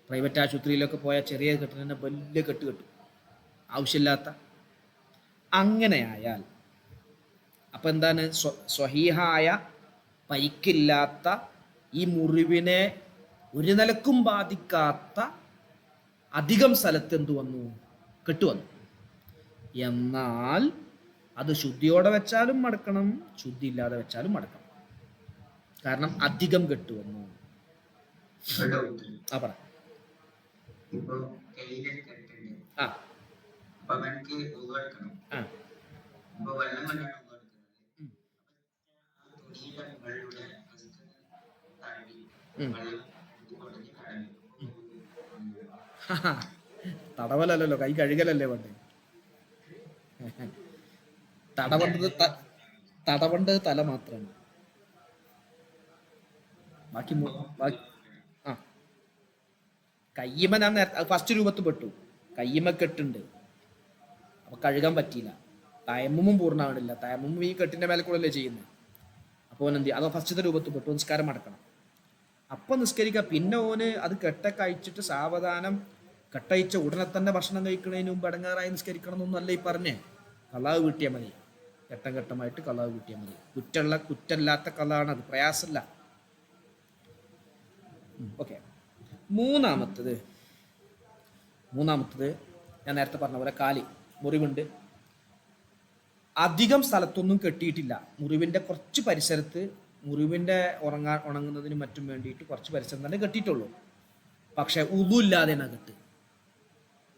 പ്രൈവറ്റ് ആശുപത്രിയിലൊക്കെ പോയാൽ ചെറിയ കെട്ടിന് തന്നെ വലിയ കെട്ട് കെട്ടും, ആവശ്യമില്ലാത്ത. അങ്ങനെയായാൽ അപ്പം എന്താണ് സ്വഹീഹായ പരിക്കില്ലാത്ത ഈ മുറിവിനെ ഒരു നിലക്കും ബാധിക്കാത്ത അധികം സ്ഥലത്ത് എന്തു വന്നു? കെട്ടുവന്നു. എന്നാൽ അത് ശുദ്ധിയോടെ വെച്ചാലും മടക്കണം, ശുദ്ധി ഇല്ലാതെ വെച്ചാലും മടക്കണം. കാരണം അധികം കെട്ടുവന്നു. ആ പറ. ആ തടവലല്ലോ, കൈ കഴുകലല്ലേ പണ്ട്. തടവണ്ടത് തല മാത്രമാണ്. ബാക്കി ആ കയ്യമ ഞാൻ ഫസ്റ്റ് രൂപത്തിൽ പെട്ടു. കയ്യമ കെട്ടുണ്ട്, അപ്പൊ കഴുകാൻ പറ്റിയില്ല. തയമ്മും പൂർണ്ണമാണില്ല. തയമ്മും ഈ കെട്ടിന്റെ മേലെ കൂടെ അല്ലേ ചെയ്യുന്നത്. അപ്പോൾ എന്ത് അതോ ഫസ്റ്റത്തെ രൂപത്തിൽ പെട്ടു, നിസ്കാരം അടക്കണം. അപ്പൊ നിസ്കരിക്കുക. പിന്നെ ഓന് അത് കെട്ടൊക്കെ അയച്ചിട്ട് സാവധാനം കെട്ടയച്ച ഉടനെ തന്നെ ഭക്ഷണം കഴിക്കുന്നതിന് മുമ്പ് അടങ്ങാറായി നിസ്കരിക്കണം എന്നൊന്നല്ല ഈ പറഞ്ഞേ. കലാവ് വീട്ടിയാൽ മതി, ഘട്ടം ഘട്ടമായിട്ട് കലാവ് വീട്ടിയാൽ മതി. കുറ്റമില്ലാത്ത കലാണത്, പ്രയാസമല്ല. ഓക്കെ. മൂന്നാമത്തത് ഞാൻ നേരത്തെ പറഞ്ഞ പോലെ കാല് മുറിവുണ്ട്, അധികം സ്ഥലത്തൊന്നും കെട്ടിയിട്ടില്ല. മുറിവിന്റെ കുറച്ച് പരിസരത്ത്, മുറിവിന്റെ ഉണങ്ങുന്നതിനും മറ്റും വേണ്ടിയിട്ട് കുറച്ച് പരിസരം തന്നെ കെട്ടിയിട്ടുള്ളൂ. പക്ഷെ ഉദുല്ലാതെ കെട്ട്.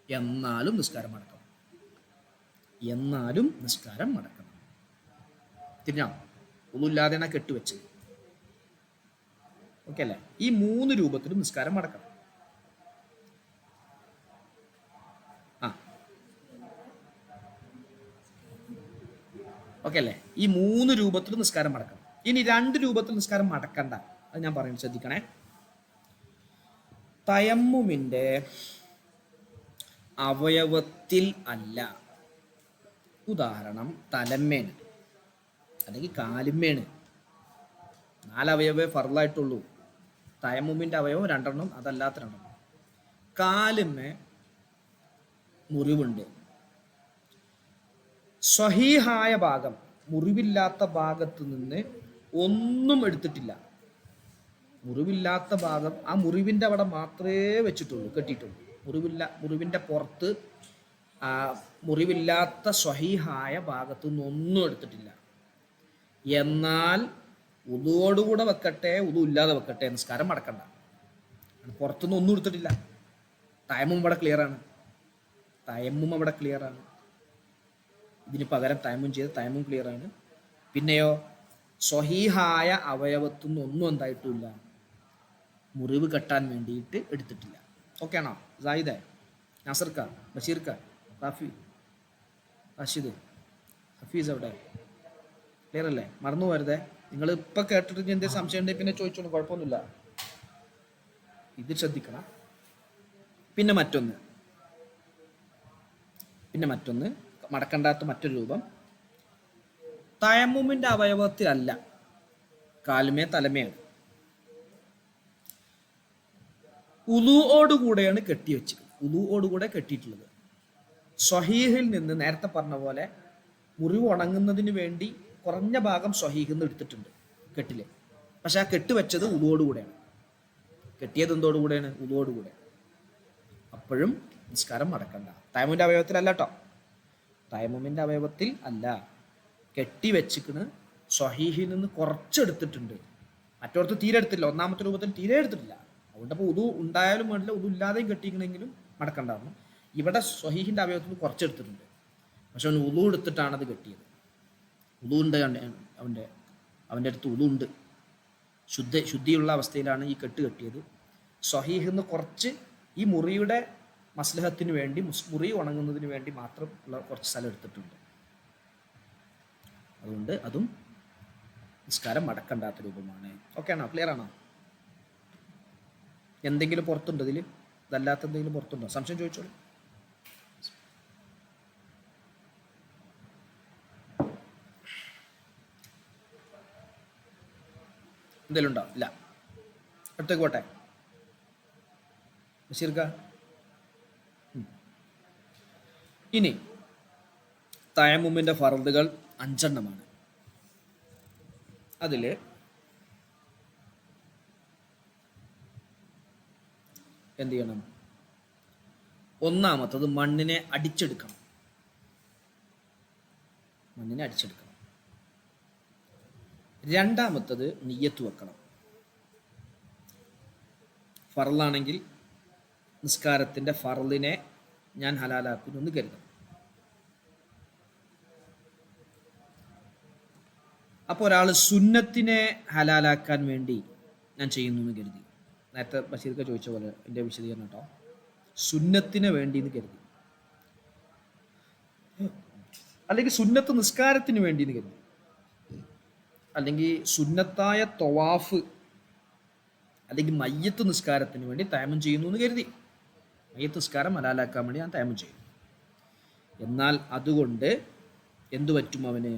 എന്നാലും നിസ്കാരം മടക്കണം. തിരിഞ്ഞോ? ഉദുല്ലാതെ കെട്ടുവെച്ച്. ഓക്കെ അല്ലേ? ഈ 3 രൂപത്തിലും നിസ്കാരം മടക്കണം. ഓക്കെ അല്ലേ? ഈ 3 രൂപത്തിൽ നിസ്കാരം മടക്കണം. ഇനി 2 രൂപത്തിൽ നിസ്കാരം മടക്കണ്ട, അത് ഞാൻ പറയുന്നത് ശ്രദ്ധിക്കണേ. തയമ്മുമിന്റെ അവയവത്തിൽ അല്ല. ഉദാഹരണം, തലമ്മേണ് അല്ലെങ്കിൽ കാലുമ്മേണ്. 4 അവയവേ ഫർളായിട്ടുള്ളൂ. തയമ്മുമിന്റെ അവയവം 2 അതല്ലാത്ത 2. കാലുമ്മേ മുറിവുണ്ട്. സ്വഹീഹായ ഭാഗം, മുറിവില്ലാത്ത ഭാഗത്ത് നിന്ന് ഒന്നും എടുത്തിട്ടില്ല. മുറിവില്ലാത്ത ഭാഗം ആ മുറിവിന്റെ അവിടെ മാത്രമേ വെച്ചിട്ടുള്ളൂ, കെട്ടിയിട്ടുള്ളൂ. മുറിവിന്റെ പുറത്ത് മുറിവില്ലാത്ത സ്വഹീഹായ ഭാഗത്തു നിന്നൊന്നും എടുത്തിട്ടില്ല. എന്നാൽ ഉദുവോടുകൂടെ വെക്കട്ടെ, ഉദു ഇല്ലാതെ വെക്കട്ടെ, നിസ്കാരം മടക്കണ്ട. പുറത്തുനിന്ന് ഒന്നും എടുത്തിട്ടില്ല. തയമ്മും അവിടെ ക്ലിയറാണ്. ഇതിന് പകരം തയമ്മും ചെയ്ത് തയമ്മും ക്ലിയറാണ്. പിന്നെയോ സ്വഹീഹായ അവയവത്തുനിന്ന് ഒന്നും എന്തായിട്ടുമില്ല, മുറിവ് കെട്ടാൻ വേണ്ടിയിട്ട് എടുത്തിട്ടില്ല. ഓക്കെ ആണോ? സായിദേ, നാസർക്ക, ബഷീർക്ക, റാഫി, റഷീദ്, ഹഫീസ് എവിടെ? ക്ലിയർ അല്ലേ? മറന്നു പോരുതേ. നിങ്ങൾ ഇപ്പം കേട്ടിട്ട് എന്തെങ്കിലും സംശയം ഉണ്ടെങ്കിൽ പിന്നെ ചോദിച്ചോളൂ, കുഴപ്പമൊന്നുമില്ല. ഇത് ശ്രദ്ധിക്കണം. പിന്നെ മറ്റൊന്ന് മടക്കണ്ടാത്ത മറ്റൊരു രൂപം, തയമ്മുമിന്റെ അവയവത്തിലല്ല, കാലുമേ തലമേയാണ്. ഉദുവോടുകൂടെയാണ് ഉദുവോടുകൂടെ കെട്ടിയിട്ടുള്ളത്. സ്വഹീഹിൽ നിന്ന് നേരത്തെ പറഞ്ഞ പോലെ മുറിവ് ഉണങ്ങുന്നതിന് വേണ്ടി കുറഞ്ഞ ഭാഗം സ്വഹീഹിൽ നിന്ന് എടുത്തിട്ടുണ്ട് കെട്ടില്. പക്ഷെ ആ കെട്ട് വെച്ചത് ഉദുവോടുകൂടെയാണ്. കെട്ടിയത് എന്തോടുകൂടെയാണ്? ഉദുവോടുകൂടെ. അപ്പോഴും നിസ്കാരം മടക്കണ്ട. തയമ്മുമിന്റെ അവയവത്തിലല്ല കേട്ടോ, തയമ്മുമിന്റെ അവയവത്തിൽ അല്ല. കെട്ടിവെച്ചിക്കണ്. സ്വഹീഹിൽ നിന്ന് കുറച്ചെടുത്തിട്ടുണ്ട്, മറ്റോടത്ത് തീരെ എടുത്തില്ല. ഒന്നാമത്തെ രൂപത്തിൽ തീരെ എടുത്തിട്ടില്ല. അതുകൊണ്ട് അപ്പോൾ ഉദു ഉണ്ടായാലും വേണ്ടില്ല, ഉദു ഇല്ലാതെയും കെട്ടിക്കണമെങ്കിലും മടക്കണ്ടായിരുന്നു. ഇവിടെ സ്വഹീഹിന്റെ അവയവത്തിൽ നിന്ന് കുറച്ചെടുത്തിട്ടുണ്ട്. പക്ഷെ അവന് ഉദു എടുത്തിട്ടാണ് അത് കെട്ടിയത്. ഉദു ഉണ്ട്, അവൻ്റെ അടുത്ത് ഉദു ഉണ്ട്, ശുദ്ധിയുള്ള അവസ്ഥയിലാണ് ഈ കെട്ടിയത്. സ്വഹീഹിൽ നിന്ന് കുറച്ച് ഈ മുറിയുടെ മസ്ലഹത്തിന് വേണ്ടി, മുറി ഉണങ്ങുന്നതിന് വേണ്ടി മാത്രം ഉള്ള കുറച്ച് സ്ഥലം എടുത്തിട്ടുണ്ട്. അതുകൊണ്ട് അതും നിസ്കാരം മടക്കണ്ടാത്ത രൂപമാണ്. ഓക്കെ ആണോ? ക്ലിയർ ആണോ? എന്തെങ്കിലും പുറത്തുണ്ടോ ഇതിൽ? ഇതല്ലാത്ത എന്തെങ്കിലും പുറത്തുണ്ടോ? സംശയം ചോദിച്ചോളൂ. എന്തെങ്കിലും ഉണ്ടോ? ഇല്ല. അടുത്തേക്ക് പോട്ടെ. ബഷീർക്ക, ഇനി തയമ്മുമിൻ്റെ ഫർദുകൾ 5 അതിൽ എന്ത് ചെയ്യണം? ഒന്നാമത്തത് മണ്ണിനെ അടിച്ചെടുക്കണം. രണ്ടാമത്തത് നിയ്യത്ത് വെക്കണം. ഫർളാണെങ്കിൽ നിസ്കാരത്തിൻ്റെ ഫർളിനെ ഞാൻ ഹലാലാക്കുന്നു എന്ന് കരുതണം. അപ്പോൾ ഒരാൾ സുന്നത്തിനെ ഹലാലാക്കാൻ വേണ്ടി ഞാൻ ചെയ്യുന്നു എന്ന് കരുതി. നേരത്തെ ബഷീർക്ക് ചോദിച്ച പോലെ എൻ്റെ വിശദീകരണം കേട്ടോ. സുന്നത്തിന് വേണ്ടി എന്ന് കരുതി, അല്ലെങ്കിൽ സുന്നത്ത് നിസ്കാരത്തിന് വേണ്ടി എന്ന് കരുതി, അല്ലെങ്കിൽ സുന്നത്തായ ത്വവാഫ് അല്ലെങ്കിൽ മയ്യത്ത് നിസ്കാരത്തിന് വേണ്ടി തയമ്മം ചെയ്യുന്നു എന്ന് കരുതി. മയ്യത്ത് നിസ്കാരം ഹലാലാക്കാൻ വേണ്ടി ഞാൻ തയമ്മം ചെയ്യും. എന്നാൽ അതുകൊണ്ട് എന്തു പറ്റും? അവന്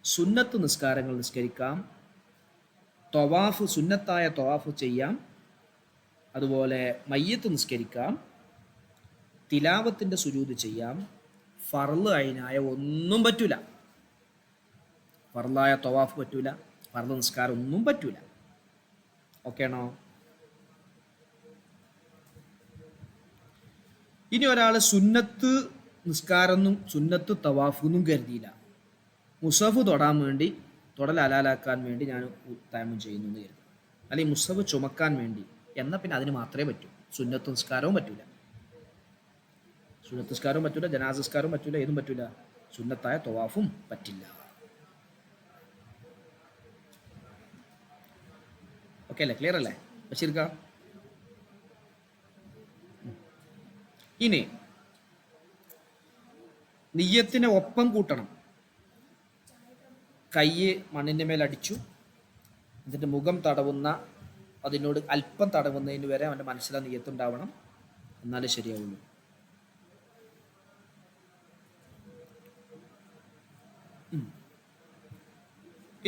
സുന്നത്ത് നിസ്കാരങ്ങൾ നിസ്കരിക്കാം, ത്വവാഫ് സുന്നത്തായ ത്വവാഫ് ചെയ്യാം, അതുപോലെ മയ്യത്ത് നിസ്കരിക്കാം, തിലാവത്തിൻ്റെ സുജൂദ് ചെയ്യാം. ഫർള് അതിനായ ഒന്നും പറ്റൂല. ഫർളായ ത്വവാഫ് പറ്റൂല, ഫർള് നിസ്കാരം ഒന്നും പറ്റൂല. ഓക്കെ ആണോ? ഇനി ഒരാൾ സുന്നത്ത് നിസ്കാരമൊന്നും സുന്നത്ത് തവാഫൊന്നും കരുതിയില്ല, മുസഫ് തൊടാൻ വേണ്ടി, തൊടൽ ഹലാലാക്കാൻ വേണ്ടി ഞാൻ തയമ്മം ചെയ്യുന്നു എന്ന് കരുതി, അല്ലെങ്കിൽ മുസഫ് ചുമക്കാൻ വേണ്ടി, എന്നാൽ പിന്നെ അതിന് മാത്രമേ പറ്റൂ. സുന്നത്ത് നിസ്കാരവും പറ്റൂല, സുന്നത്ത് നിസ്കാരവും പറ്റൂല, ജനാസ നിസ്കാരവും പറ്റൂല, ഏതും പറ്റൂല. സുന്നത്തായ തവാഫും പറ്റില്ല. ഓക്കെ അല്ലേ? ക്ലിയർ അല്ലേ ബഷീർക്ക? ഇനി നിയ്യത്തിനെ ഒപ്പം കൂട്ടണം. കൈ മണ്ണിൻ്റെ മേൽ അടിച്ചു, എന്നിട്ട് മുഖം തടവുന്ന, അതിനോട് അല്പം തടവുന്നതിന് വരെ അവൻ്റെ മനസ്സിലെ നിയ്യത്തുണ്ടാവണം, എന്നാലേ ശരിയാവുള്ളൂ.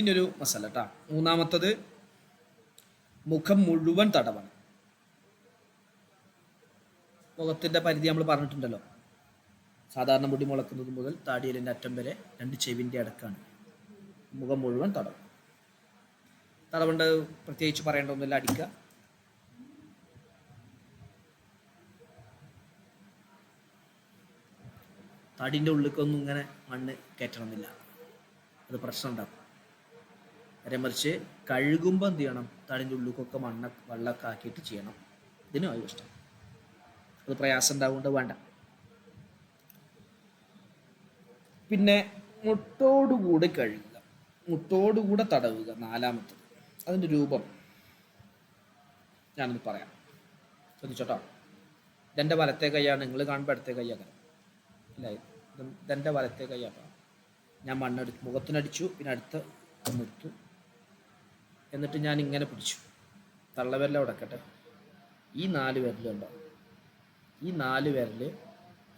ഇനിയൊരു മസാല കേട്ടോ. മൂന്നാമത്തത് മുഖം മുഴുവൻ തടവണം. മുഖത്തിൻ്റെ പരിധി നമ്മൾ പറഞ്ഞിട്ടുണ്ടല്ലോ. സാധാരണ മുടി മുളക്കുന്നത് മുതൽ താടിയലിൻ്റെ അറ്റം വരെ 2 ചെവിൻ്റെ അടക്കാണ്. മുഖം മുഴുവൻ തടവണം. തടവണ്ട് പ്രത്യേകിച്ച് പറയേണ്ട ഒന്നുമില്ല. അടിക്കുക, താടിൻ്റെ ഉള്ളിലേക്കൊന്നും ഇങ്ങനെ മണ്ണ് കയറ്റണമെന്നില്ല, അത് പ്രശ്നം ഉണ്ടാക്കും. നേരെ മറിച്ച് കഴുകുമ്പോൾ എന്ത് ചെയ്യണം? താടിൻ്റെ ഉള്ളിലേക്കൊക്കെ വെള്ളമൊക്കെ ആക്കിയിട്ട് ചെയ്യണം. ഇതിനും അത് ഇഷ്ടം. അത് പ്രയാസം ഉണ്ടാവുകൊണ്ട് വേണ്ട. പിന്നെ മുട്ടോടുകൂടി കഴുകുക, മുട്ടോടുകൂടെ തടവുക. നാലാമത്തത് അതിൻ്റെ രൂപം ഞാനൊന്ന് പറയാം, ശ്രദ്ധിച്ചോട്ടോ. ഇതെൻ്റെ വലത്തെ കൈയാണ്, നിങ്ങൾ കാണുമ്പോൾ ഇടത്തെ കൈയാക്കണം. അല്ലേ? ഇതെൻ്റെ വലത്തെ കൈയാക്കാം. ഞാൻ മണ്ണെടുത്ത് മുഖത്തിനടിച്ചു, പിന്നെ അടുത്ത് ഒന്നെടുത്തു, എന്നിട്ട് ഞാൻ ഇങ്ങനെ പിടിച്ചു. തള്ളവിരൽ ഉടക്കട്ടെ. ഈ 4 വിരലുണ്ടോ? ഈ 4 വിരൽ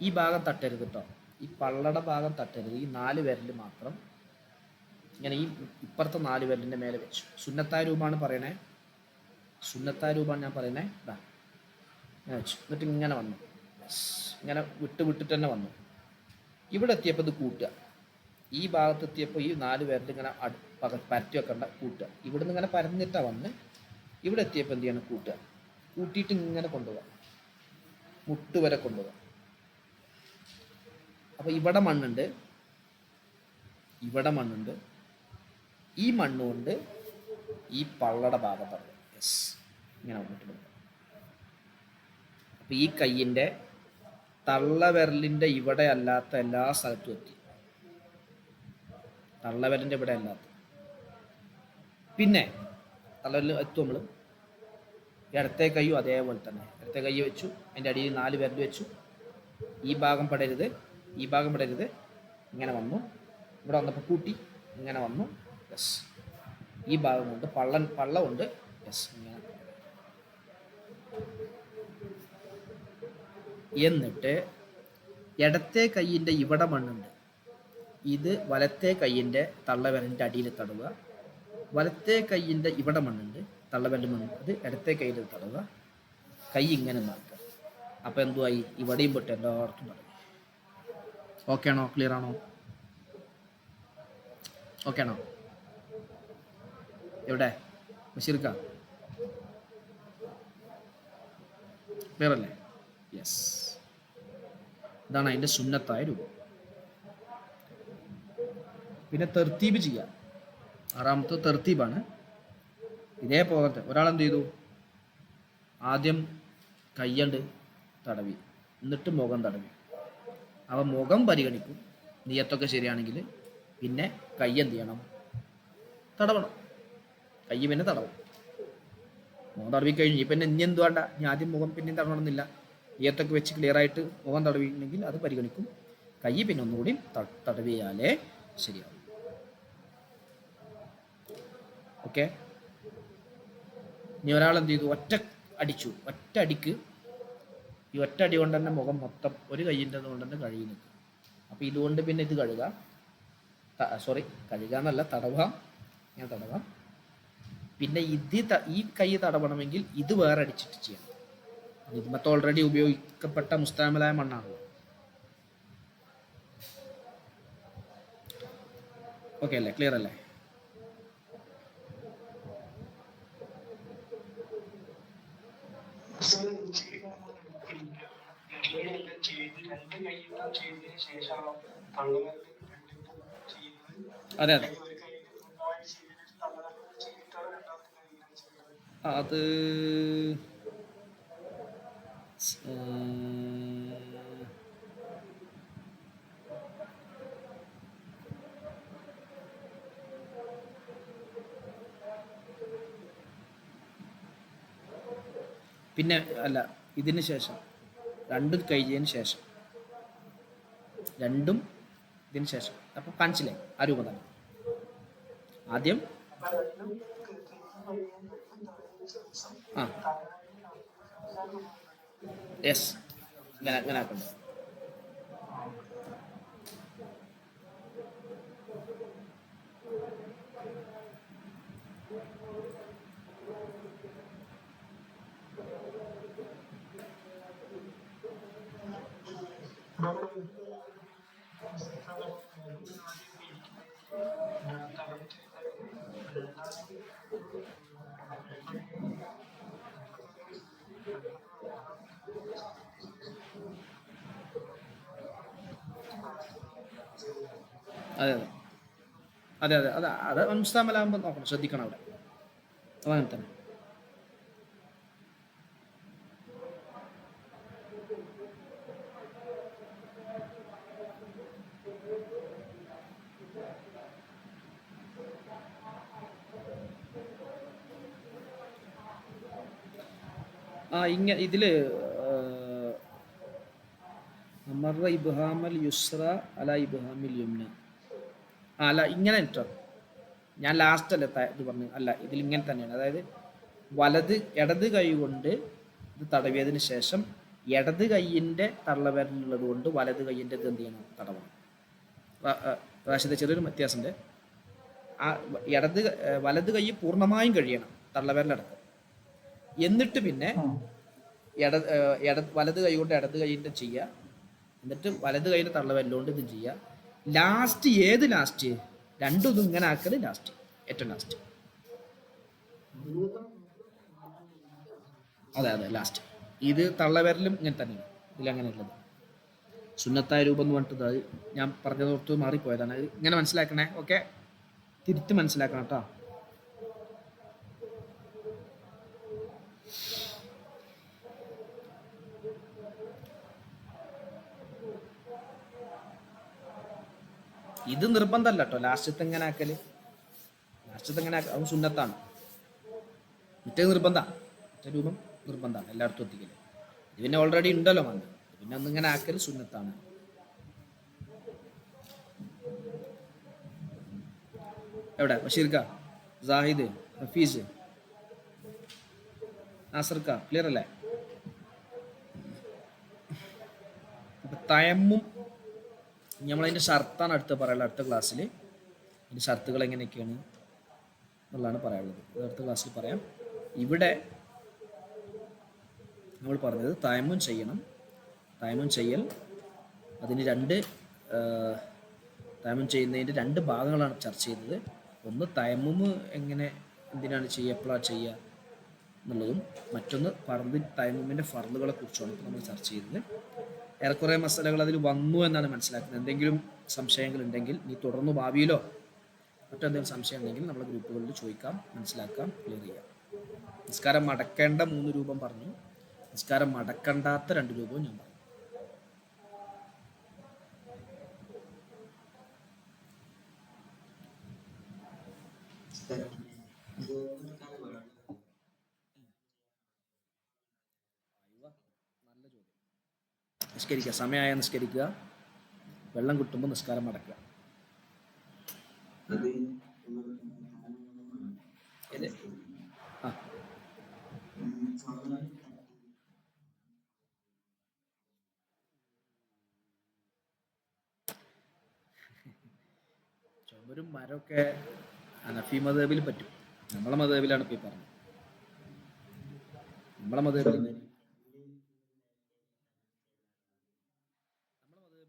ഈ ഭാഗം തട്ടരുത് കേട്ടോ, ഈ പള്ളയുടെ ഭാഗം തട്ടരുത്. ഈ 4 വിരൽ മാത്രം ഇങ്ങനെ ഈ ഇപ്പുറത്തെ 4 വിരലിൻ്റെ മേലെ വെച്ചു. സുന്നത്തായ രൂപമാണ് പറയണേ, സുന്നത്തായ രൂപമാണ് ഞാൻ പറയണേ. ഇതാ ഞാൻ വെച്ചു, എന്നിട്ട് ഇങ്ങനെ വന്നു, ഇങ്ങനെ വിട്ടിട്ട് തന്നെ വന്നു. ഇവിടെ എത്തിയപ്പോൾ ഇത് കൂട്ടുക. ഈ ഭാഗത്തെത്തിയപ്പോൾ ഈ 4 വിരൽ ഇങ്ങനെ പരത്തി വെക്കണ്ട, കൂട്ടുക. ഇവിടുന്ന് ഇങ്ങനെ പരന്നിട്ടാണ് വന്ന് ഇവിടെ എത്തിയപ്പോൾ എന്ത് ചെയ്യണം? കൂട്ടുക. കൂട്ടിയിട്ട് ഇങ്ങനെ കൊണ്ടുപോകാം, മുട്ട് വരെ കൊണ്ടുപോകാം. അപ്പോൾ ഇവിടെ മണ്ണുണ്ട്, ഇവിടെ മണ്ണുണ്ട്. ഈ മണ്ണുകൊണ്ട് ഈ പള്ളയുടെ ഭാഗത്താണ്. യെസ്, ഇങ്ങനെ വന്നിട്ടുണ്ട്. അപ്പോൾ ഈ കയ്യിൻ്റെ തള്ളവിരലിൻ്റെ ഇവിടെ അല്ലാത്ത എല്ലാ സ്ഥലത്തും എത്തി. തള്ളവിരലിൻ്റെ ഇവിടെ അല്ലാത്ത, പിന്നെ തള്ളവിരൽ എത്തും. നമ്മൾ ഇടത്തെ കയ്യും അതേപോലെ തന്നെ ഇടത്തെ കൈ വെച്ചു, അതിൻ്റെ അടിയിൽ 4 വിരൽ വെച്ചു. ഈ ഭാഗം പെടരുത്, ഈ ഭാഗം പെടരുത്. ഇങ്ങനെ വന്നു, ഇവിടെ വന്നപ്പോൾ കൂട്ടി ഇങ്ങനെ വന്നു. യെസ്, ഈ ഭാഗം കൊണ്ട് പള്ള കൊണ്ട് യെസ് ഇങ്ങനെ. എന്നിട്ട് ഇടത്തെ കയ്യിൻ്റെ ഇവിടെ മണ്ണുണ്ട്, ഇത് വലത്തെ കയ്യിൻ്റെ തള്ളവിരലിൻ്റെ അടിയിൽ തടവുക. വലത്തെ കയ്യിൻ്റെ ഇവിടെ മണ്ണുണ്ട്, തള്ളവിരൽ മണ്ണ്, അത് ഇടത്തെ കയ്യിൽ തടവുക. കൈ ഇങ്ങനെ മാറ്റുക. അപ്പോൾ എന്തുവായി? ഇവിടെയും പൊട്ട് എല്ലായിടത്തും തടവും. ഓക്കെ ആണോ? ക്ലിയർ ആണോ? ഓക്കെ ആണോ? എവിടെ ബഷീർക്ക ക്ലിയർ അല്ലേ? യെസ്, ഇതാണ് അതിൻ്റെ സുന്നത്തായ രൂപം. പിന്നെ തെർത്തീബ് ചെയ്യാം. ആറാമത്തെ തെർത്തീബാണ്. ഇതേപോലത്തെ ഒരാളെന്ത് ചെയ്തു, ആദ്യം കയ്യണ്ട് തടവി, എന്നിട്ട് മുഖം തടവി. അവ മുഖം പരിഗണിക്കും, നിയത്തൊക്കെ ശരിയാണെങ്കിൽ. പിന്നെ കൈ എന്ത് ചെയ്യണം? തടവണം. കൈ പിന്നെ തടവണം. മുഖം തടവി കഴിഞ്ഞു. പിന്നെ ഇനി എന്ത് വേണ്ട, ഇനി ആദ്യം മുഖം പിന്നെയും തടവണമെന്നില്ല. നിയത്തൊക്കെ വെച്ച് ക്ലിയർ ആയിട്ട് മുഖം തടവിണെങ്കിൽ അത് പരിഗണിക്കും. കൈ പിന്നെ ഒന്നുകൂടി തടവിയാലേ ശരിയാവും. ഓക്കെ. ഇനി ഒരാൾ എന്ത് ചെയ്തു, ഒറ്റ അടിച്ചു. ഒറ്റ അടിക്ക്, ഈ ഒറ്റ അടി കൊണ്ട് തന്നെ മുഖം മൊത്തം ഒരു കൈയിൻ്റെ കൊണ്ട് തന്നെ കഴുകി നിൽക്കും. അപ്പോൾ ഇതുകൊണ്ട് പിന്നെ ഇത് കഴുകാം. കഴുകുക എന്നല്ല, തടവാം. ഞാൻ തടവാം. പിന്നെ ഈ കൈ തടവണമെങ്കിൽ ഇത് വേറെ അടിച്ചിട്ട് ചെയ്യണം. ഇതിമത്തെ ഓൾറെഡി ഉപയോഗിക്കപ്പെട്ട മുസ്താമലായ മണ്ണാണല്ലോ. ഓക്കെ അല്ലേ? ക്ലിയർ അല്ലേ? അതെ അതെ, അത് പിന്നെ അല്ല, ഇതിന് ശേഷം രണ്ടും കഴിഞ്ഞതിന് ശേഷം, രണ്ടും ഇതിന് ശേഷം. അപ്പോൾ കാണിച്ചില്ലേ ആ രൂപം തന്നെ. ആദ്യം ആ യെസ്, ഇങ്ങനെ ആക്കണ്ട. അതെ അതെ അതെ അതെ അതെ അത് മുസ്താമലാകുമ്പോൾ നോക്കണം, ശ്രദ്ധിക്കണം അവിടെ. അതങ്ങനെ തന്നെ. ഇങ്ങനെ ഇതില് അമറ ഇബ്ഹാമൽ യുസ്ര അല ഇബ്ഹാമിൽ യുംന. അല്ല, ഇങ്ങനെ ഇട്ടോ, ഞാൻ ലാസ്റ്റ് അല്ലേ ഇത് പറഞ്ഞു. അല്ല, ഇതിൽ ഇങ്ങനെ തന്നെയാണ്. അതായത് ഇടത് കൈ കൊണ്ട് ഇത് തടവിയതിന് ശേഷം ഇടത് കൈയിൻ്റെ തള്ളവിരലുള്ളത് കൊണ്ട് വലത് കൈയിൻ്റെ ഇത് എന്ത് ചെയ്യണം? തടവണം. റാഷിദ, ചെറിയൊരു വ്യത്യാസമുണ്ട്. ആ വലത് കൈ പൂർണ്ണമായും കഴിയണം, തള്ളവിരലടക്കം. എന്നിട്ട് പിന്നെ വലത് കൈ കൊണ്ട് ഇടത് കൈയിൻ്റെ ചെയ്യുക, എന്നിട്ട് വലത് കൈയിൻ്റെ തള്ളവിരലുകൊണ്ട് ഇത് ചെയ്യുക. ലാസ്റ്റ് രണ്ടും ഇതും ഇങ്ങനെ ആക്കല് ലാസ്റ്റ്, ഏറ്റവും ലാസ്റ്റ്. അതെ അതെ, ലാസ്റ്റ്. ഇത് തള്ളവിരലും ഇങ്ങനെ തന്നെയാണ്, ഇതിലങ്ങനെ ഉള്ളത്. സുന്നത്തായ രൂപം എന്ന് പറഞ്ഞിട്ട് അത് ഞാൻ പറഞ്ഞതോർത്ത് മാറിപ്പോയതാണ്. അത് ഇങ്ങനെ മനസ്സിലാക്കണേ. ഓക്കെ, തിരിച്ച് മനസ്സിലാക്കണം കേട്ടോ. ഇത് നിർബന്ധമല്ല കേട്ടോ, ലാസ്റ്റത്തെ എങ്ങനെ ആക്കല്. അത് സുന്നത്താണ്. മറ്റേ രൂപം നിർബന്ധമാണ്, എല്ലായിടത്തും എത്തിക്കല്. ഇത് പിന്നെ ഓൾറെഡി ഉണ്ടല്ലോ മണ്ണ്, പിന്നെ ഒന്നിങ്ങനെ ആക്കല് സുന്നത്താണ്. എവിടെ ബഷീർക്ക, സാഹിദ്, ഹഫീസ്, നാസർക്ക, ക്ലിയർ അല്ലേ? തയമ്മും നമ്മളതിൻ്റെ ഷർത്താണ് അടുത്ത ക്ലാസ്സിൽ. അതിൻ്റെ ഷർത്തുകൾ എങ്ങനെയൊക്കെയാണ് എന്നുള്ളതാണ് പറയാനുള്ളത്. അത് അടുത്ത ക്ലാസ്സിൽ പറയാം. ഇവിടെ നമ്മൾ പറഞ്ഞത് തയമ്മും ചെയ്യണം. തയമ്മും ചെയ്യൽ അതിന് രണ്ട് തയമ്മും ചെയ്യുന്നതിൻ്റെ രണ്ട് ഭാഗങ്ങളാണ് ചർച്ച ചെയ്തത്. ഒന്ന് തയമ്മും എങ്ങനെ എന്തിനാണ് ചെയ്യുക, എപ്പോഴാണ് ചെയ്യുക എന്നുള്ളതും, മറ്റൊന്ന് തയമ്മുമിൻ്റെ ഫർളുകളെ കുറിച്ചുമാണ് ഇപ്പോൾ നമ്മൾ ചർച്ച ചെയ്തത്. ഏറെക്കുറെ മസലകൾ അതിൽ വന്നു എന്നാണ് മനസ്സിലാക്കുന്നത്. എന്തെങ്കിലും സംശയങ്ങൾ ഉണ്ടെങ്കിൽ നീ തുടർന്ന് ഭാവിയിലോ മറ്റെന്തെങ്കിലും സംശയം ഉണ്ടെങ്കിൽ നമ്മുടെ ഗ്രൂപ്പുകളിൽ ചോദിക്കാം, മനസ്സിലാക്കാം, ക്ലിയർ ചെയ്യാം. നിസ്കാരം മടക്കേണ്ട 3 രൂപം പറഞ്ഞു, നിസ്കാരം മടക്കണ്ടാത്ത 2 രൂപവും ഞാൻ പറഞ്ഞു. നല്ല ചോദ്യം. നിസ്കരിക്കുക, സമയമായ നിസ്കരിക്കുക, വെള്ളം കിട്ടുമ്പോൾ നിസ്കാരം മടക്കുക. ആ ചുമരും മരമൊക്കെ ഹനഫി മദ്ഹബിൽ പറ്റും. നമ്മളെ മദ്ഹബിലാണ് ഇപ്പോൾ ഈ പറഞ്ഞത്. നമ്മളെ മദ്ഹബിലില്ല.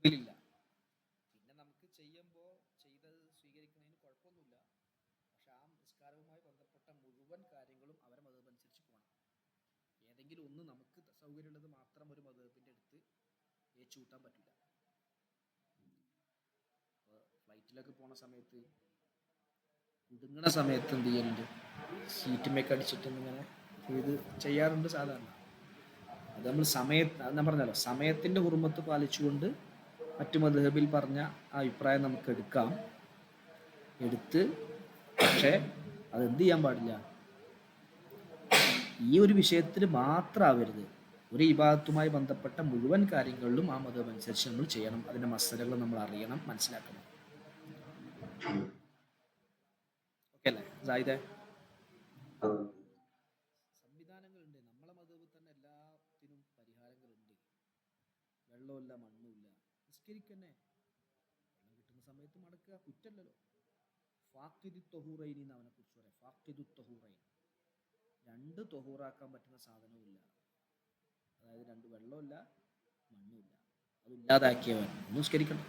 പിന്നെ നമുക്ക് ചെയ്യുമ്പോൾ ചെയ്തത് സ്വീകരിക്കുന്നതിന് കുഴപ്പമൊന്നുമില്ല. പക്ഷെ ആ നിസ്കാരവുമായി ബന്ധപ്പെട്ട മുഴുവൻ കാര്യങ്ങളും അവരെ മദ്ഹബ് അനുസരിച്ച് പോകണം. ഏതെങ്കിലും ഒന്ന് നമുക്ക് സൗകര്യമുള്ളത് മാത്രം ഒരു മദ്ഹബിൻ്റെ അടുത്ത് ഏച്ചു കൂട്ടാൻ പറ്റില്ല. അപ്പോൾ ഫ്ലൈറ്റിലൊക്കെ പോണ സമയത്ത് കുടുങ്ങണ സമയത്ത് എന്ത് ചെയ്യലുണ്ട്, സീറ്റുമേക്ക് അടിച്ചിട്ട് ഇങ്ങനെ ഇത് ചെയ്യാറുണ്ട് സാധാരണ. അത് നമ്മൾ ഞാൻ പറഞ്ഞല്ലോ, സമയത്തിൻ്റെ ഹുർമത്ത് പാലിച്ചുകൊണ്ട് മറ്റു മദ്ഹബിൽ പറഞ്ഞ ആ അഭിപ്രായം നമുക്ക് എടുത്ത് പക്ഷേ അതെന്ത് ചെയ്യാൻ പാടില്ല, ഈ ഒരു വിഷയത്തിൽ മാത്രമാവരുത്. ഒരു ഇബാദത്തുമായി ബന്ധപ്പെട്ട മുഴുവൻ കാര്യങ്ങളിലും ആ മദ്ഹബ് അനുസരിച്ച് നമ്മൾ ചെയ്യണം. അതിൻ്റെ മസലകൾ നമ്മൾ അറിയണം, മനസ്സിലാക്കണം. ഓക്കെ അല്ലേ സായിദേ? സംവിധാനങ്ങളുണ്ട്. നമ്മളെ മദ്ഹബിൽ തന്നെ എല്ലാത്തിനും പരിഹാരങ്ങളുണ്ട്. വെള്ളമില്ല, മണ്ണുമില്ല, നിസ്കരിക്കന്നെ. വെള്ളം കിട്ടുന്ന സമയത്ത് മടക്കുക, കുറ്റല്ലല്ലോ. ഫാഖിദു തൊഹൂറൈൻ എന്ന് അവനെ കുറിച്ച് പറയാം. ഫാഖിദു തൊഹൂറൈൻ, 2 തൊഹൂറാക്കാൻ പറ്റുന്ന സാധനവുമില്ല. അതായത് 2 വെള്ളമില്ല, മണ്ണുമില്ല, അതില്ലാതാക്കിയവൻ നിസ്കരിക്കണം.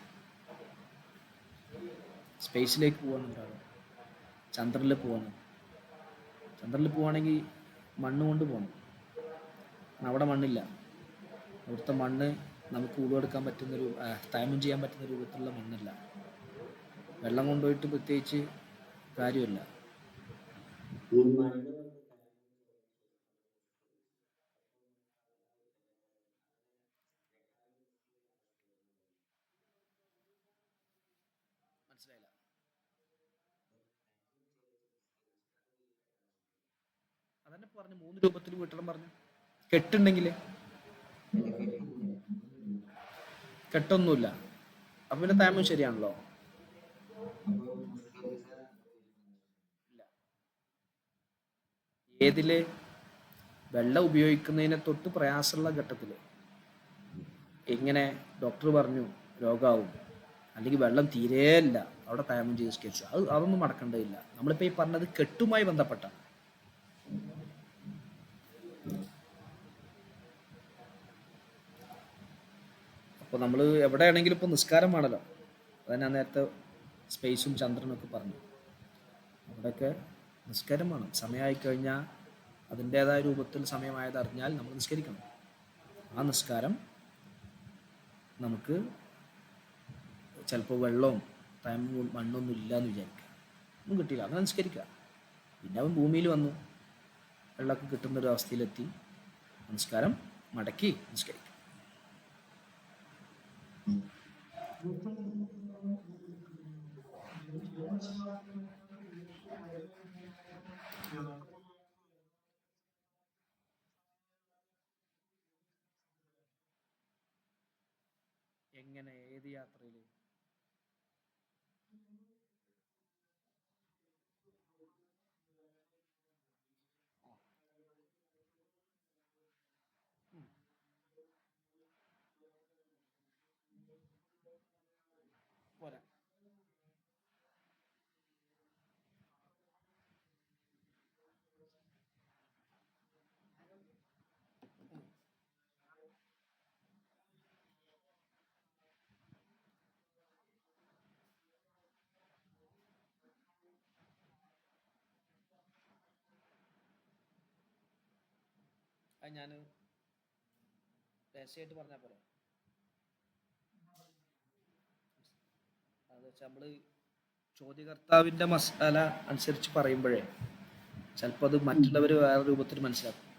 സ്പേസിലേക്ക് പോകണം ഒരാൾ, ചന്ദ്രനിൽ പോകണം. ചന്ദ്രനിൽ പോവുകയാണെങ്കിൽ മണ്ണ് കൊണ്ട് പോകണം. അവിടെ മണ്ണില്ല. അവിടുത്തെ മണ്ണ് നമുക്ക് ഉളവെടുക്കാൻ പറ്റുന്നൊരു തയമ്മും ചെയ്യാൻ പറ്റുന്ന രൂപത്തിലുള്ള മണ്ണല്ല. വെള്ളം കൊണ്ടുപോയിട്ട് പ്രത്യേകിച്ച് കാര്യമില്ല. മനസ്സിലായില്ല? അതന്നെ പറഞ്ഞു, 3 രൂപത്തിൽ വീട്ടണം പറഞ്ഞു. കെട്ടുണ്ടെങ്കിൽ കെട്ടൊന്നുമില്ല, അപ്പൊ പിന്നെ തയമ്മും ശരിയാണല്ലോ. ഇല്ല. ഏതില് വെള്ളം ഉപയോഗിക്കുന്നതിനെ തൊട്ട് പ്രയാസമുള്ള ഘട്ടത്തിൽ എങ്ങനെ ഡോക്ടർ പറഞ്ഞു രോഗാവും, അല്ലെങ്കിൽ വെള്ളം തീരെ ഇല്ല, അവിടെ തയമ്മും ചെയ്ത് സ്കെച്ചു, അതൊന്നും മടക്കേണ്ടതില്ല. നമ്മളിപ്പോൾ ഈ പറഞ്ഞത് കെട്ടുമായി ബന്ധപ്പെട്ട. അപ്പോൾ നമ്മൾ എവിടെയാണെങ്കിലും ഇപ്പോൾ നിസ്കാരം വേണമല്ലോ. അത് ഞാൻ നേരത്തെ സ്പേസും ചന്ദ്രനൊക്കെ പറഞ്ഞു. അവിടെയൊക്കെ നിസ്കാരം വേണം. സമയമായി കഴിഞ്ഞാൽ അതിൻ്റേതായ രൂപത്തിൽ സമയമായത് അറിഞ്ഞാൽ നമ്മൾ നിസ്കരിക്കണം. ആ നിസ്കാരം നമുക്ക് ചിലപ്പോൾ വെള്ളവും തയമ്മും മണ്ണൊന്നും ഇല്ല എന്ന് വിചാരിക്കുക, ഒന്നും കിട്ടിയില്ല, അങ്ങനെ നിസ്കരിക്കുക. പിന്നെ അവൻ ഭൂമിയിൽ വന്നു, വെള്ളമൊക്കെ കിട്ടുന്നൊരു അവസ്ഥയിലെത്തി, നിസ്കാരം മടക്കി നിസ്കരിക്കുക. എങ്ങനെ, ഏത് യാത്രയിൽ? പോരാ. അത് ഞാൻ രഹസ്യമായിട്ട് പറഞ്ഞാൽ പോരെ? അത് വെച്ചാൽ നമ്മൾ ചോദ്യകർത്താവിൻ്റെ മസാല അനുസരിച്ച് പറയുമ്പോഴേ ചിലപ്പോൾ അത് മറ്റുള്ളവർ വേറെ രൂപത്തിൽ മനസ്സിലാക്കും.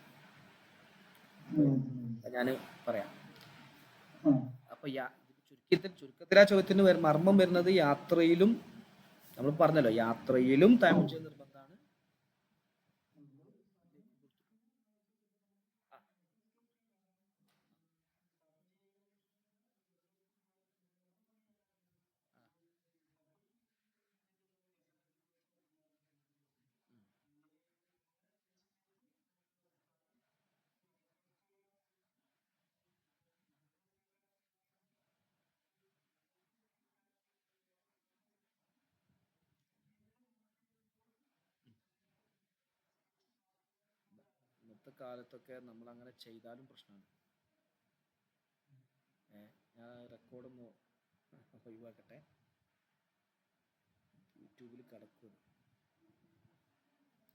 ഞാൻ പറയാം. അപ്പൊ ചുരുക്കത്തിൽ ആ ചോദ്യത്തിന് മർമ്മം വരുന്നത് യാത്രയിലും, നമ്മൾ പറഞ്ഞല്ലോ യാത്രയിലും തയമ്മം ചെയ്യൽ നിർബന്ധമാണ്. ഇന്നത്തെ കാലത്തൊക്കെ നമ്മൾ അങ്ങനെ ചെയ്താലും പ്രശ്നമാണ്. ഞാൻ റെക്കോർഡൊന്ന് ഒഴിവാക്കട്ടെ, യൂട്യൂബിൽ കിടക്കും.